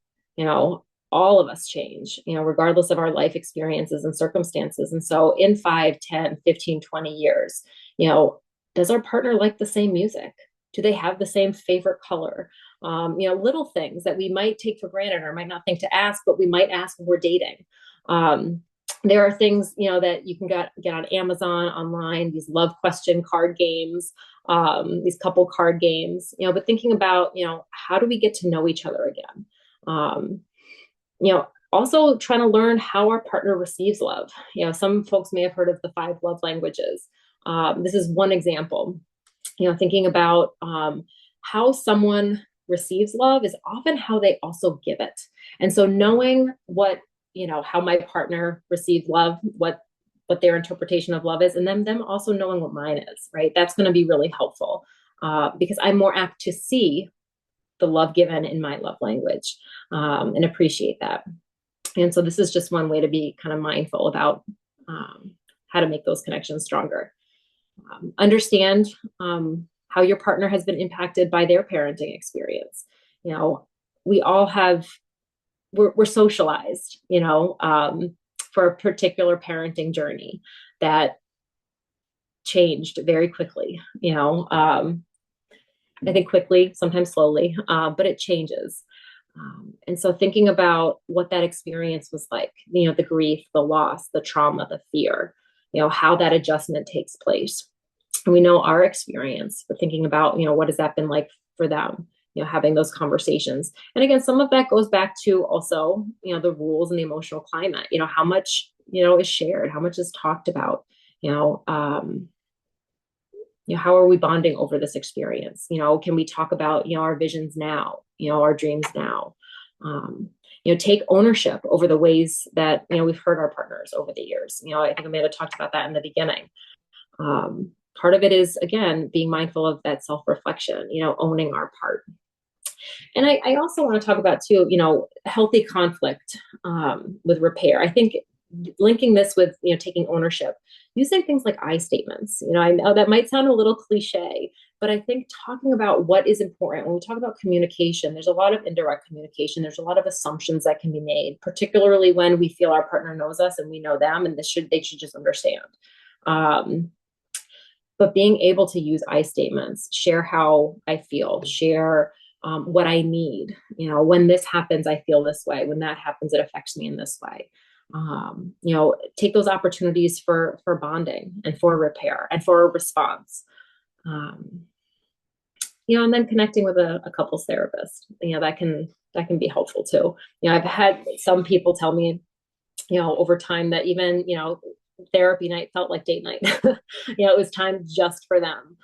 all of us change, regardless of our life experiences and circumstances. And so in 5, 10, 15, 20 years, does our partner like the same music? Do they have the same favorite color? Little things that we might take for granted or might not think to ask, but we might ask when we're dating. There are things, that you can get on Amazon, online, these love question card games, these couple card games, but thinking about, how do we get to know each other again? Also trying to learn how our partner receives love. Some folks may have heard of the 5 love languages. This is one example. Thinking about how someone receives love is often how they also give it. And so knowing what, how my partner receives love, what their interpretation of love is, and then them also knowing what mine is, right? That's going to be really helpful because I'm more apt to see the love given in my love language and appreciate that. And so this is just one way to be kind of mindful about how to make those connections stronger. Understand how your partner has been impacted by their parenting experience. We all have, we're socialized, for a particular parenting journey that changed very quickly, I think quickly, sometimes slowly, but it changes. And so thinking about what that experience was like, the grief, the loss, the trauma, the fear, how that adjustment takes place. And we know our experience, but thinking about, what has that been like for them, having those conversations. And again, some of that goes back to also, the rules and the emotional climate, how much, is shared, how much is talked about, how are we bonding over this experience? Can we talk about, our visions now, our dreams now? Take ownership over the ways that, we've hurt our partners over the years. I think Amanda talked about that in the beginning. Part of it is, again, being mindful of that self-reflection, owning our part. And I also want to talk about too, healthy conflict with repair. I think linking this with, taking ownership, using things like I statements. I know that might sound a little cliche, but I think talking about what is important when we talk about communication, there's a lot of indirect communication. There's a lot of assumptions that can be made, particularly when we feel our partner knows us and we know them, and they should just understand. But being able to use I statements, share how I feel, share what I need. When this happens, I feel this way. When that happens, it affects me in this way. Take those opportunities for bonding and for repair and for a response. And then connecting with a couples therapist, that can be helpful too. I've had some people tell me, over time that even, therapy night felt like date night. It was time just for them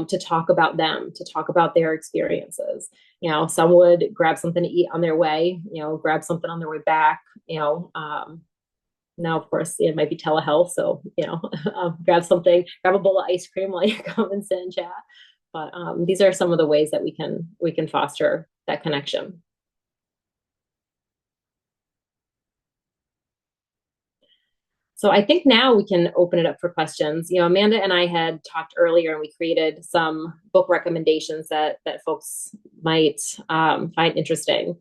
to talk about them, to talk about their experiences. Some would grab something to eat on their way, grab something on their way back, Now, of course, it might be telehealth, so grab a bowl of ice cream while you come and sit and chat. But these are some of the ways that we can foster that connection. So I think now we can open it up for questions. Amanda and I had talked earlier, and we created some book recommendations that folks might find interesting.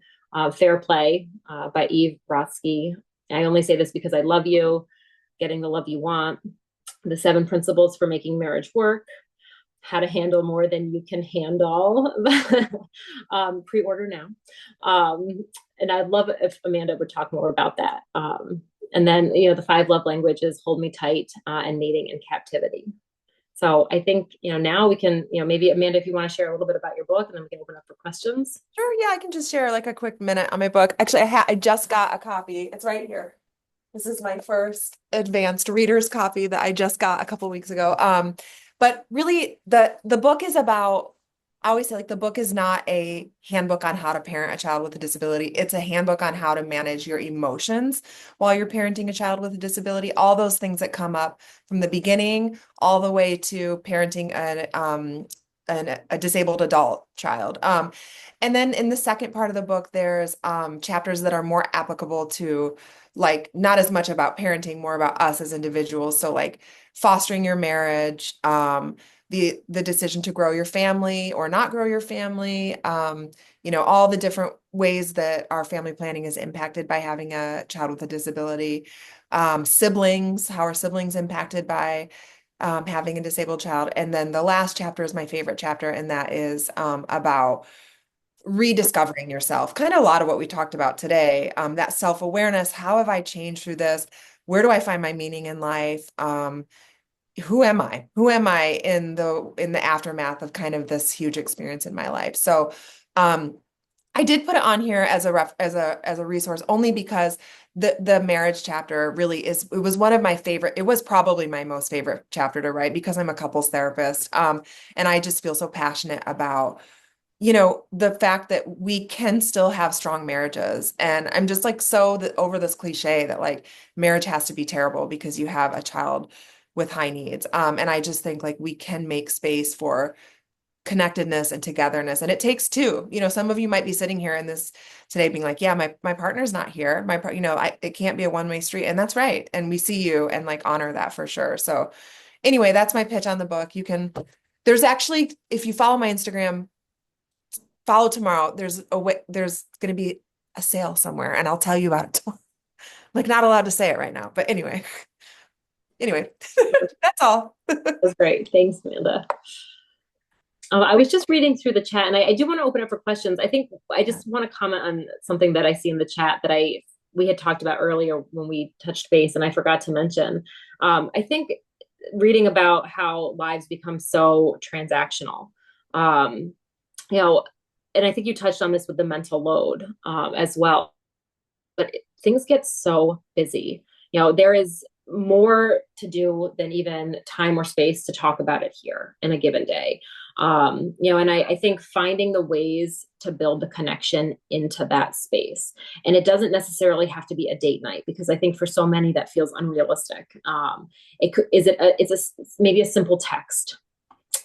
Fair Play by Eve Brodsky. I only say this because I love you. Getting the Love You Want. The 7 Principles for Making Marriage Work. How to Handle More Than You Can Handle. Pre-order now. And I'd love if Amanda would talk more about that. And then, the 5 love languages, Hold Me Tight, and Mating in Captivity. So I think, now we can, maybe Amanda, if you want to share a little bit about your book, and then we can open up for questions. Sure, yeah, I can just share like a quick minute on my book. Actually, I just got a copy. It's right here. This is my first advanced reader's copy that I just got a couple weeks ago. But really the book is about, I always say, like, the book is not a handbook on how to parent a child with a disability. It's a handbook on how to manage your emotions while you're parenting a child with a disability. All those things that come up from the beginning all the way to parenting a disabled adult child. And then in the second part of the book, there's chapters that are more applicable to, like, not as much about parenting, more about us as individuals. So like fostering your marriage, the decision to grow your family or not grow your family, all the different ways that our family planning is impacted by having a child with a disability, siblings, how are siblings impacted by having a disabled child. And then the last chapter is my favorite chapter, and that is about rediscovering yourself. Kind of a lot of what we talked about today, that self-awareness. How have I changed through this? Where do I find my meaning in life? Who am I? Who am I in the aftermath of kind of this huge experience in my life? So, I did put it on here as a resource only because the marriage chapter really it was one of my favorite. It was probably my most favorite chapter to write because I'm a couples therapist. And I just feel so passionate about the fact that we can still have strong marriages. And I'm just like over this cliche that like marriage has to be terrible because you have a child with high needs. And I just think like we can make space for connectedness and togetherness. And it takes two. Some of you might be sitting here in this today being like, yeah, my partner's not here. It can't be a one-way street. And that's right. And we see you and like honor that for sure. So anyway, that's my pitch on the book. There's actually, if you follow my Instagram, follow tomorrow. There's going to be a sale somewhere, and I'll tell you about it tomorrow. Like, not allowed to say it right now, but anyway, that's all. That's great. Thanks, Amanda. I was just reading through the chat, and I do want to open up for questions. I think I just want to comment on something that I see in the chat that we had talked about earlier when we touched base, and I forgot to mention. I think reading about how lives become so transactional, and I think you touched on this with the mental load as well. But things get so busy. There is more to do than even time or space to talk about it here in a given day. And I think finding the ways to build the connection into that space. And it doesn't necessarily have to be a date night, because I think for so many that feels unrealistic. It's maybe a simple text,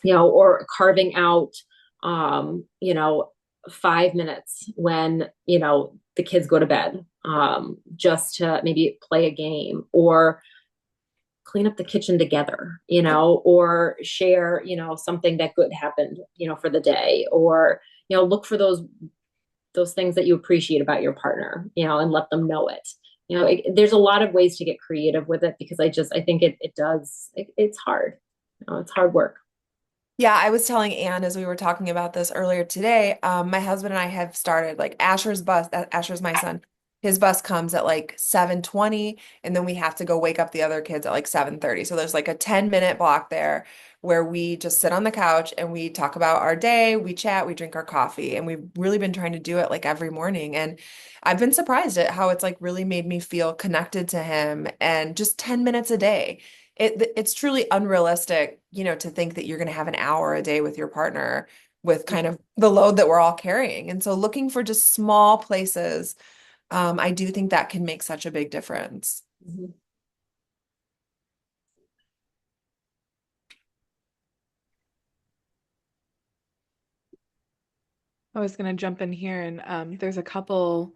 or carving out, 5 minutes when, the kids go to bed, just to maybe play a game or clean up the kitchen together, or share, something that good happened, for the day, or, look for those things that you appreciate about your partner, and let them know it. There's a lot of ways to get creative with it, because I think it's hard. It's hard work. Yeah, I was telling Anne as we were talking about this earlier today, my husband and I have started, like, Asher's my son. His bus comes at like 7:20, and then we have to go wake up the other kids at like 7:30. So there's like a 10-minute block there where we just sit on the couch and we talk about our day, we chat, we drink our coffee, and we've really been trying to do it like every morning. And I've been surprised at how it's like really made me feel connected to him, and just 10 minutes a day. It's truly unrealistic, to think that you're going to have an hour a day with your partner with kind of the load that we're all carrying. And so looking for just small places, I do think that can make such a big difference. Mhm. I was going to jump in here and there's a couple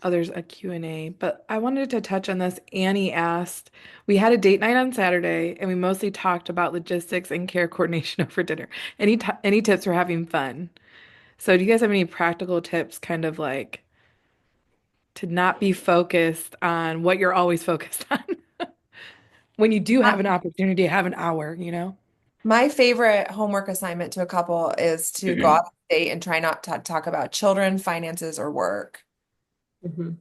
there's a Q&A, but I wanted to touch on this. Annie asked, we had a date night on Saturday and we mostly talked about logistics and care coordination over dinner. Any tips for having fun? So do you guys have any practical tips kind of like to not be focused on what you're always focused on when you do My, have an opportunity to have an hour, you know? my favorite homework assignment to a couple is to go out on a date and try not to talk about children, finances, or work. Mhm.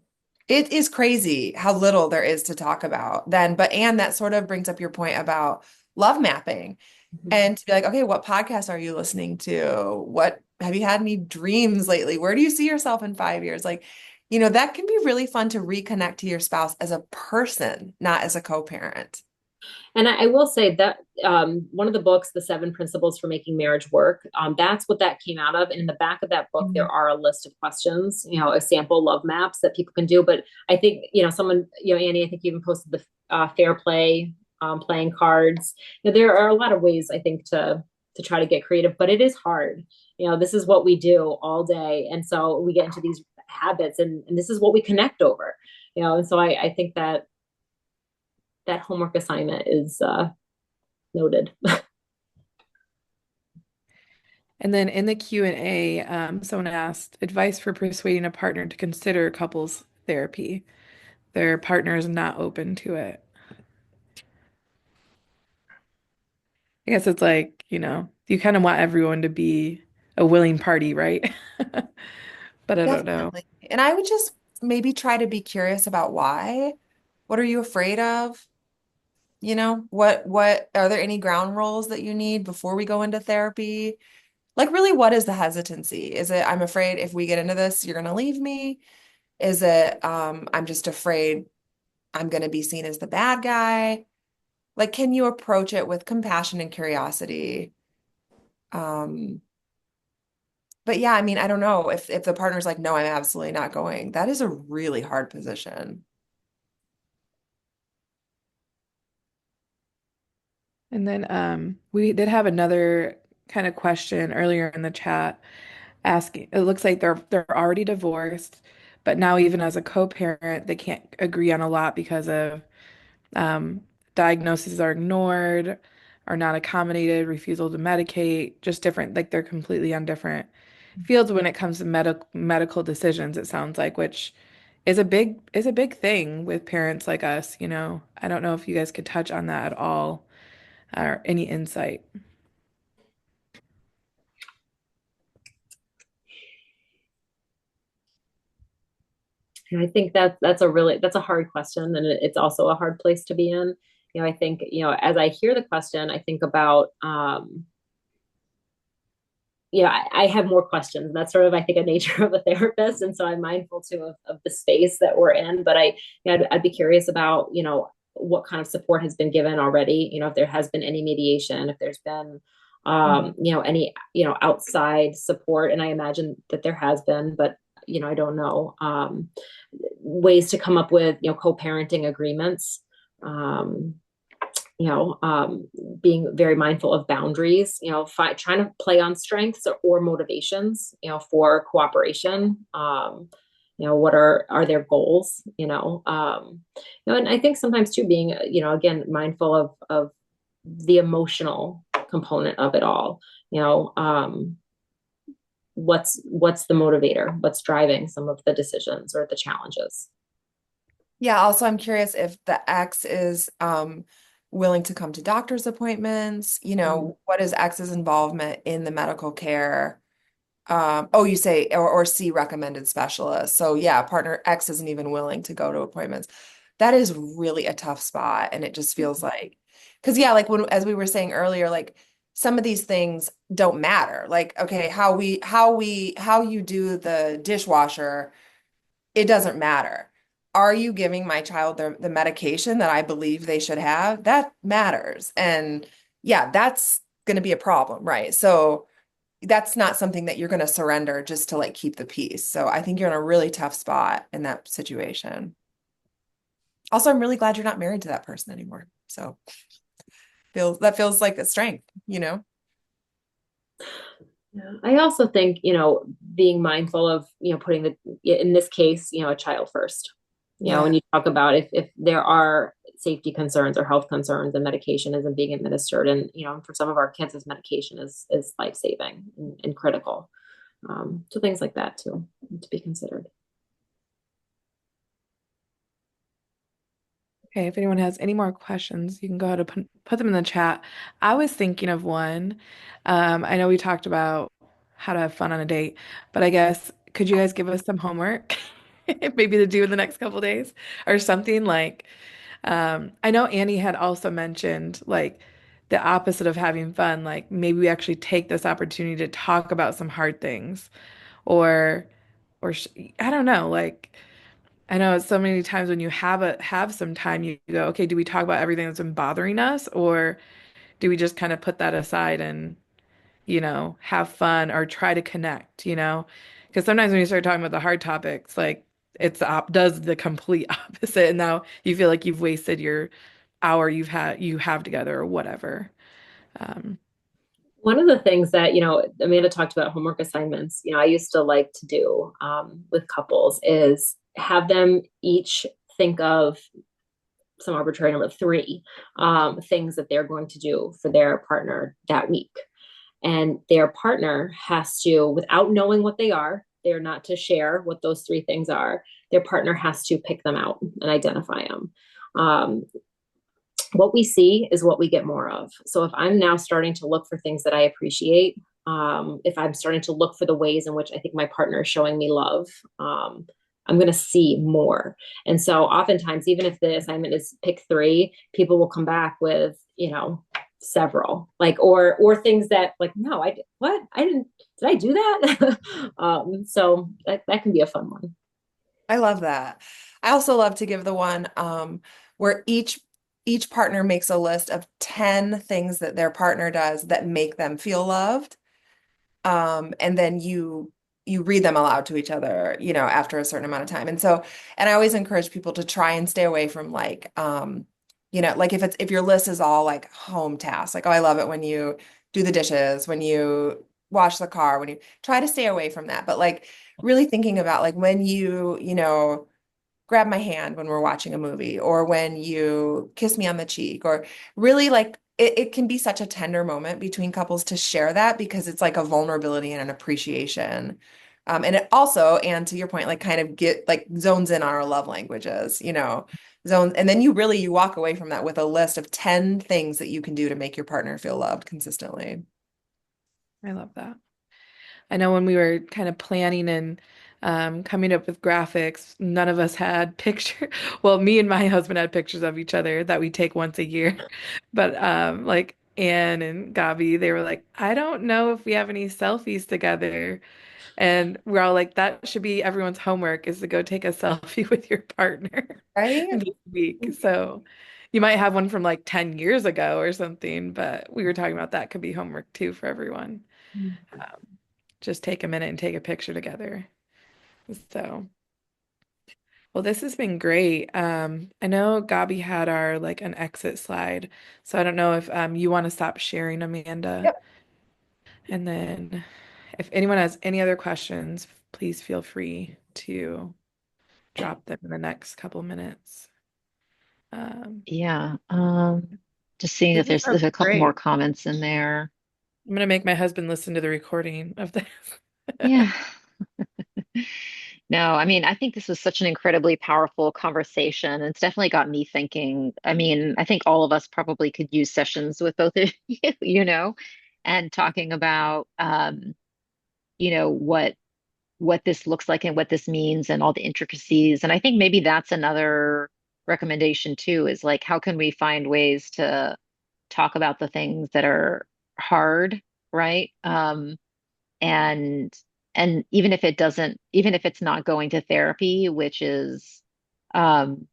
It is crazy how little there is to talk about then. But and that sort of brings up your point about love mapping Mhm. and to be like, okay, what podcast are you listening to? What have you had any dreams lately? Where do you see yourself in 5 years? Like, that can be really fun to reconnect to your spouse as a person, not as a co-parent. And I will say that one of the books, The Seven Principles for Making Marriage Work, that's what that came out of. And in the back of that book, there Mhm. are a list of questions, a sample love maps that people can do. But I think, someone, Annie, I think you even posted the fair play, playing cards. There are a lot of ways, I think, to try to get creative, but it is hard. This is what we do all day. And so we get into these habits and this is what we connect over, and so I think that homework assignment is noted. And then in the Q&A, someone asked advice for persuading a partner to consider couples therapy. Their partner is not open to it. I guess it's like, you kind of want everyone to be a willing party, right? But I don't know. Definitely. And I would just maybe try to be curious about why. What are you afraid of? What are there any ground rules that you need before we go into therapy? Like, really, what is the hesitancy? Is it, I'm afraid if we get into this, you're going to leave me? Is it, I'm just afraid I'm going to be seen as the bad guy? Like, can you approach it with compassion and curiosity? Um, but yeah, I mean, I don't know if the partner's like, no, I'm absolutely not going. That is a really hard position. And then we did have another kind of question earlier in the chat asking, it looks like they're already divorced, but now even as a co-parent, they can't agree on a lot because of Um, diagnoses are ignored, are not accommodated, refusal to medicate, just different, like they're completely on different fields when it comes to medical decisions, it sounds like, which is a big thing with parents like us, you know. I don't know if you guys could touch on that at all or any insight. And I think that's a hard question, and it's also a hard place to be in. I think as I hear the question, I think about I have more questions. That's sort of, I think, a nature of a therapist. And so I'm mindful too of the space that we're in. But I'd be curious about, what kind of support has been given already, if there has been any mediation, if there's been, any, outside support. And I imagine that there has been, but, I don't know, ways to come up with, co-parenting agreements. Um, you know, being very mindful of boundaries, trying to play on strengths or motivations, for cooperation. What are their goals, and I think sometimes too being, again, mindful of the emotional component of it all, what's the motivator, what's driving some of the decisions or the challenges. Yeah, also I'm curious if the ex is willing to come to doctor's appointments, what is ex's involvement in the medical care? Oh, you say or see recommended specialists. So yeah, partner X isn't even willing to go to appointments. That is really a tough spot. And it just feels like, because yeah, like as we were saying earlier, like some of these things don't matter. Like, okay, how you do the dishwasher, it doesn't matter. Are you giving my child the medication that I believe they should have? That matters. And yeah, that's going to be a problem, right? So that's not something that you're going to surrender just to like keep the peace. So I think you're in a really tough spot in that situation. Also, I'm really glad you're not married to that person anymore. So feels like a strength, you know? Yeah. I also think, being mindful of, putting in this case, a child first. When Yeah. you talk about if there are safety concerns or health concerns and medication isn't being administered, and, for some of our kids, this medication is life-saving and critical. So things like that too, to be considered. Okay, if anyone has any more questions, you can go ahead and put them in the chat. I was thinking of one. I know we talked about how to have fun on a date, but I guess could you guys give us some homework, maybe to do in the next couple days or something like, I know Annie had also mentioned like the opposite of having fun, like maybe we actually take this opportunity to talk about some hard things or I don't know, like I know so many times when you have some time, you go, okay, do we talk about everything that's been bothering us, or do we just kind of put that aside and, have fun or try to connect, Because sometimes when you start talking about the hard topics, like does the complete opposite, and now you feel like you've wasted your hour you have together or whatever. Um, One of the things that, Amanda talked about homework assignments, I used to like to do with couples is have them each think of some arbitrary number, 3 things that they're going to do for their partner that week. And their partner has to, without knowing what they are, they're not to share what those 3 things are. Their partner has to pick them out and identify them. What we see is what we get more of. So if I'm now starting to look for things that I appreciate, if I'm starting to look for the ways in which I think my partner is showing me love, I'm going to see more. And so oftentimes, even if the assignment is pick 3, people will come back with, several, like, or things that like, no, did I do that? So that can be a fun one. I love that. I also love to give the one where each partner makes a list of 10 things that their partner does that make them feel loved. And then you read them aloud to each other, after a certain amount of time. And I always encourage people to try and stay away from like like if your list is all like home tasks, like, oh, I love it when you do the dishes, when you wash the car, when you try to stay away from that. But like really thinking about like when you grab my hand when we're watching a movie, or when you kiss me on the cheek, or really like it can be such a tender moment between couples to share that, because it's like a vulnerability and an appreciation. And it also, and to your point, like kind of get like zones in on our love languages, zones. And then you walk away from that with a list of 10 things that you can do to make your partner feel loved consistently. I love that. I know when we were kind of planning and coming up with graphics, none of us had picture. Well, me and my husband had pictures of each other that we take once a year. But like Anne and Gabi, they were like, I don't know if we have any selfies together. And we're all like, that should be everyone's homework is to go take a selfie with your partner Right? this week. So you might have one from like 10 years ago or something, but we were talking about that could be homework too for everyone. Just take a minute and take a picture together. So, well, this has been great. I know Gabi had our like an exit slide, so I don't know if you want to stop sharing, Amanda. Yep. And then if anyone has any other questions, please feel free to drop them in the next couple minutes. Yeah. Just seeing if These there's are a couple more great. comments in there. I'm gonna make my husband listen to the recording of this. Yeah. No, I mean, I think this was such an incredibly powerful conversation. It's definitely got me thinking. I mean, I think all of us probably could use sessions with both of you, and talking about, what this looks like and what this means and all the intricacies. And I think maybe that's another recommendation too, is like, how can we find ways to talk about the things that are hard, right? And even if even if it's not going to therapy, which is um,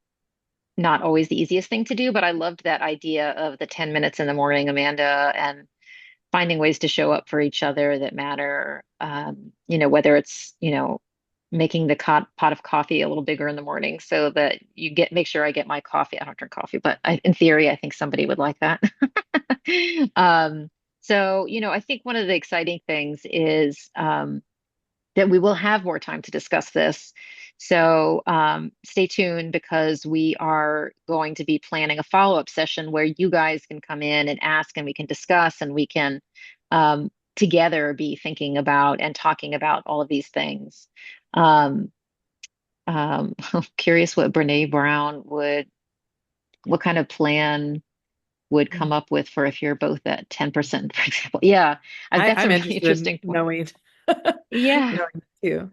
not always the easiest thing to do, but I loved that idea of the 10 minutes in the morning, Amanda, and finding ways to show up for each other that matter. Whether it's, making the pot of coffee a little bigger in the morning so that make sure I get my coffee. I don't drink coffee, but in theory, I think somebody would like that. Um, so, I think one of the exciting things is that we will have more time to discuss this. So stay tuned because we are going to be planning a follow-up session where you guys can come in and ask and we can discuss and we can together be thinking about and talking about all of these things. Um, I'm curious what Brene Brown what kind of plan would come up with for if you're both at 10%, for example. Yeah, that's a I'm really interested in interesting point. knowing, Yeah, knowing too.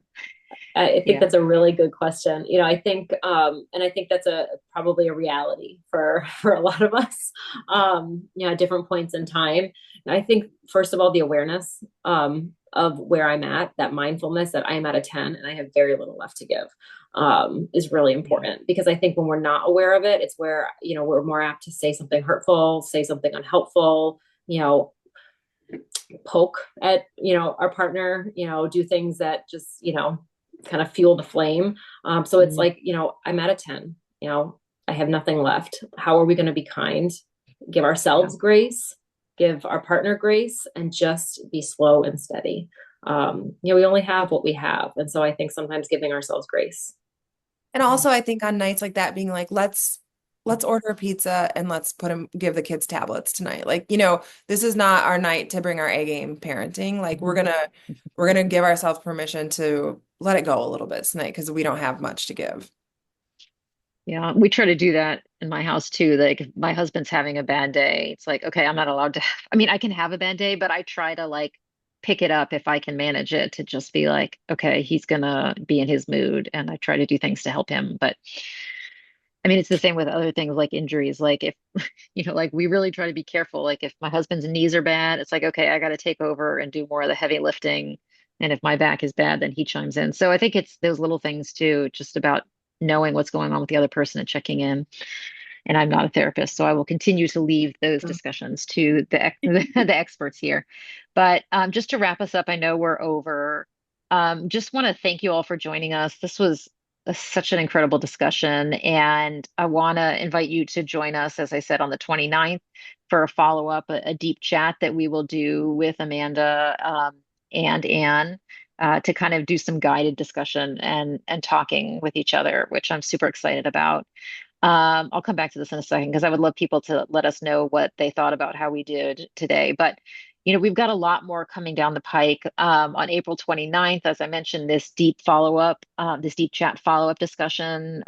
I think yeah. that's a really good question. I think, and I think that's probably a reality for a lot of us, at different points in time. And I think, first of all, the awareness of where I'm at, that mindfulness that I am at a 10 and I have very little left to give, is really important. Because I think when we're not aware of it, it's where, we're more apt to say something hurtful, say something unhelpful, poke at, our partner, do things that just, kind of fuel the flame. So it's like, I'm at a 10, I have nothing left. How are we going to be kind? Give ourselves grace, give our partner grace, and just be slow and steady. We only have what we have. And so I think sometimes giving ourselves grace. And also, I think on nights like that, being like, let's order a pizza and let's give the kids tablets tonight. Like, this is not our night to bring our A game parenting. Like, we're gonna give ourselves permission to let it go a little bit tonight because we don't have much to give. Yeah, we try to do that in my house too. Like if my husband's having a bad day, it's like, okay, I'm not allowed to I mean, I can have a bad day, but I try to like pick it up if I can manage it to just be like, okay, he's gonna be in his mood and I try to do things to help him. But I mean, it's the same with other things like injuries. Like if, like we really try to be careful. Like if my husband's knees are bad, it's like, okay, I got to take over and do more of the heavy lifting. And if my back is bad, then he chimes in. So I think it's those little things too, just about knowing what's going on with the other person and checking in. And I'm not a therapist, so I will continue to leave those discussions to the experts here. But just to wrap us up, I know we're over. Just want to thank you all for joining us. This was such an incredible discussion, and I want to invite you to join us, as I said, on the 29th for a follow-up, a deep chat that we will do with Amanda and Anne. To kind of do some guided discussion and talking with each other, which I'm super excited about. I'll come back to this in a second because I would love people to let us know what they thought about how we did today. But, we've got a lot more coming down the pike. On April 29th, as I mentioned, this deep chat follow-up discussion,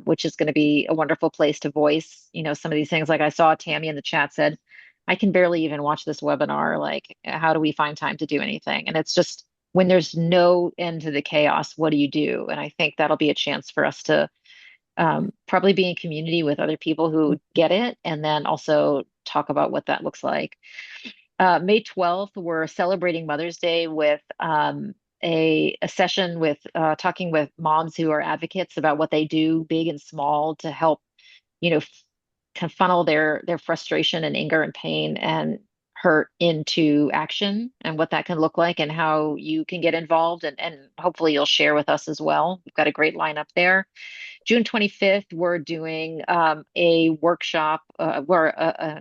which is going to be a wonderful place to voice, some of these things. Like I saw Tammy in the chat said, I can barely even watch this webinar. Like, how do we find time to do anything? And it's just when there's no end to the chaos, what do you do? And I think that'll be a chance for us to probably be in community with other people who get it, and then also talk about what that looks like. May 12th, we're celebrating Mother's Day with a session with talking with moms who are advocates about what they do, big and small, to help, kind of funnel their frustration and anger and pain and hurt into action and what that can look like and how you can get involved and hopefully you'll share with us as well. We've got a great lineup there. June 25th, we're doing a workshop or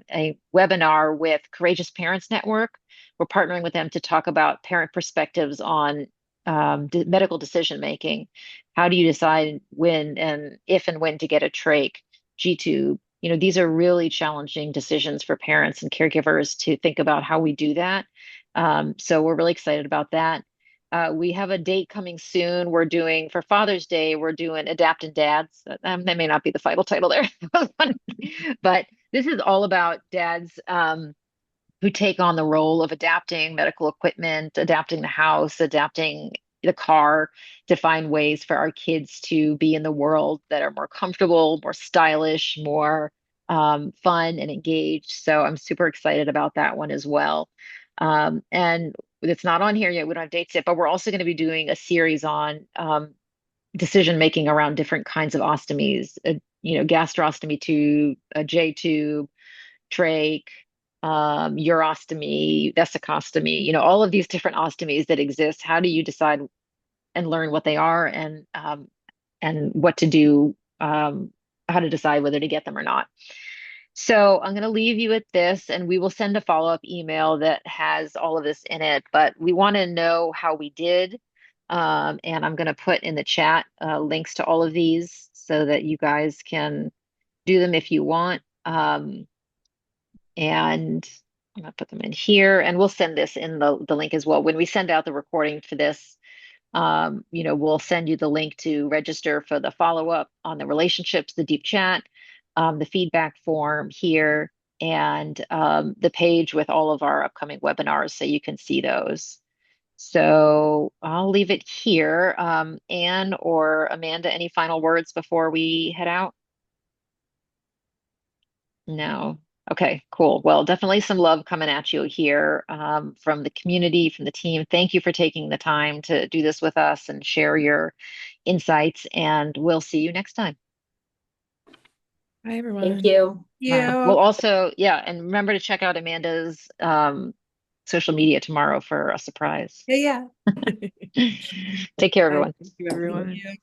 a webinar with Courageous Parents Network. We're partnering with them to talk about parent perspectives on medical decision making. How do you decide when and if and when to get a trach, G-tube? These are really challenging decisions for parents and caregivers to think about how we do that. So we're really excited about that. We have a date coming soon. For Father's Day, we're doing Adapting Dads. That may not be the final title there, but this is all about dads who take on the role of adapting medical equipment, adapting the house, adapting the car to find ways for our kids to be in the world that are more comfortable, more stylish, more fun and engaged. So I'm super excited about that one as well. And it's not on here yet. We don't have dates yet, but we're also going to be doing a series on decision making around different kinds of ostomies, gastrostomy tube, a J tube, trach, urostomy, vesicostomy, all of these different ostomies that exist. How do you decide and learn what they are and what to do, how to decide whether to get them or not. So I'm going to leave you with this, and we will send a follow-up email that has all of this in it. But we want to know how we did. And I'm going to put in the chat links to all of these so that you guys can do them if you want. And I'm going to put them in here, and we'll send this in the link as well. When we send out the recording for this, we'll send you the link to register for the follow-up on the relationships, the deep chat, the feedback form here, and the page with all of our upcoming webinars so you can see those. So I'll leave it here. Anne or Amanda, any final words before we head out? No. Okay, cool. Well, definitely some love coming at you here from the community, from the team. Thank you for taking the time to do this with us and share your insights, and we'll see you next time. Bye, everyone. Thank you. We'll also, and remember to check out Amanda's social media tomorrow for a surprise. Yeah. Take care, everyone. Thank you, everyone. Thank you.